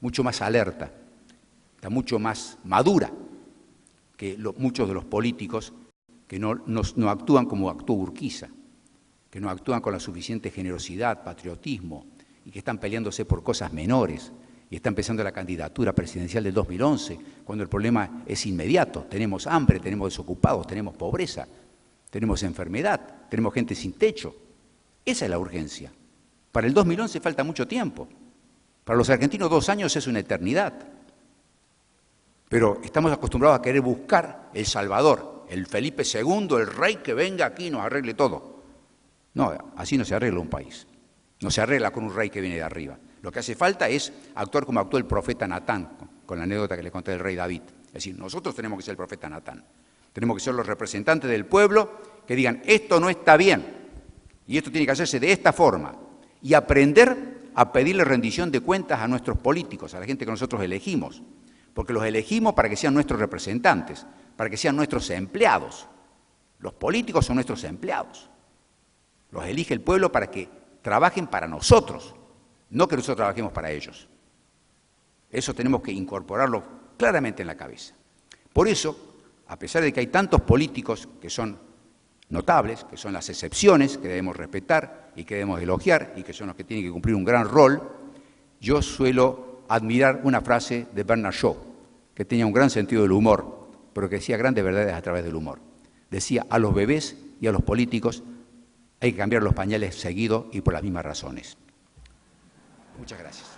mucho más alerta, está mucho más madura que muchos de los políticos que no actúan como actuó Urquiza, que no actúan con la suficiente generosidad, patriotismo, y que están peleándose por cosas menores, y está empezando la candidatura presidencial del 2011, cuando el problema es inmediato. Tenemos hambre, tenemos desocupados, tenemos pobreza, tenemos enfermedad, tenemos gente sin techo. Esa es la urgencia. Para el 2011 falta mucho tiempo. Para los argentinos 2 años es una eternidad. Pero estamos acostumbrados a querer buscar el Salvador, el Felipe II, el rey que venga aquí y nos arregle todo. No, así no se arregla un país. No se arregla con un rey que viene de arriba. Lo que hace falta es actuar como actuó el profeta Natán, con la anécdota que le conté del rey David. Es decir, nosotros tenemos que ser el profeta Natán. Tenemos que ser los representantes del pueblo que digan, esto no está bien, y esto tiene que hacerse de esta forma. Y aprender a pedirle rendición de cuentas a nuestros políticos, a la gente que nosotros elegimos. Porque los elegimos para que sean nuestros representantes, para que sean nuestros empleados. Los políticos son nuestros empleados. Los elige el pueblo para que trabajen para nosotros, no que nosotros trabajemos para ellos. Eso tenemos que incorporarlo claramente en la cabeza. Por eso, a pesar de que hay tantos políticos que son notables, que son las excepciones que debemos respetar y que debemos elogiar y que son los que tienen que cumplir un gran rol, yo suelo admirar una frase de Bernard Shaw, que tenía un gran sentido del humor, pero que decía grandes verdades a través del humor. Decía, a los bebés y a los políticos hay que cambiar los pañales seguido y por las mismas razones. Muchas gracias.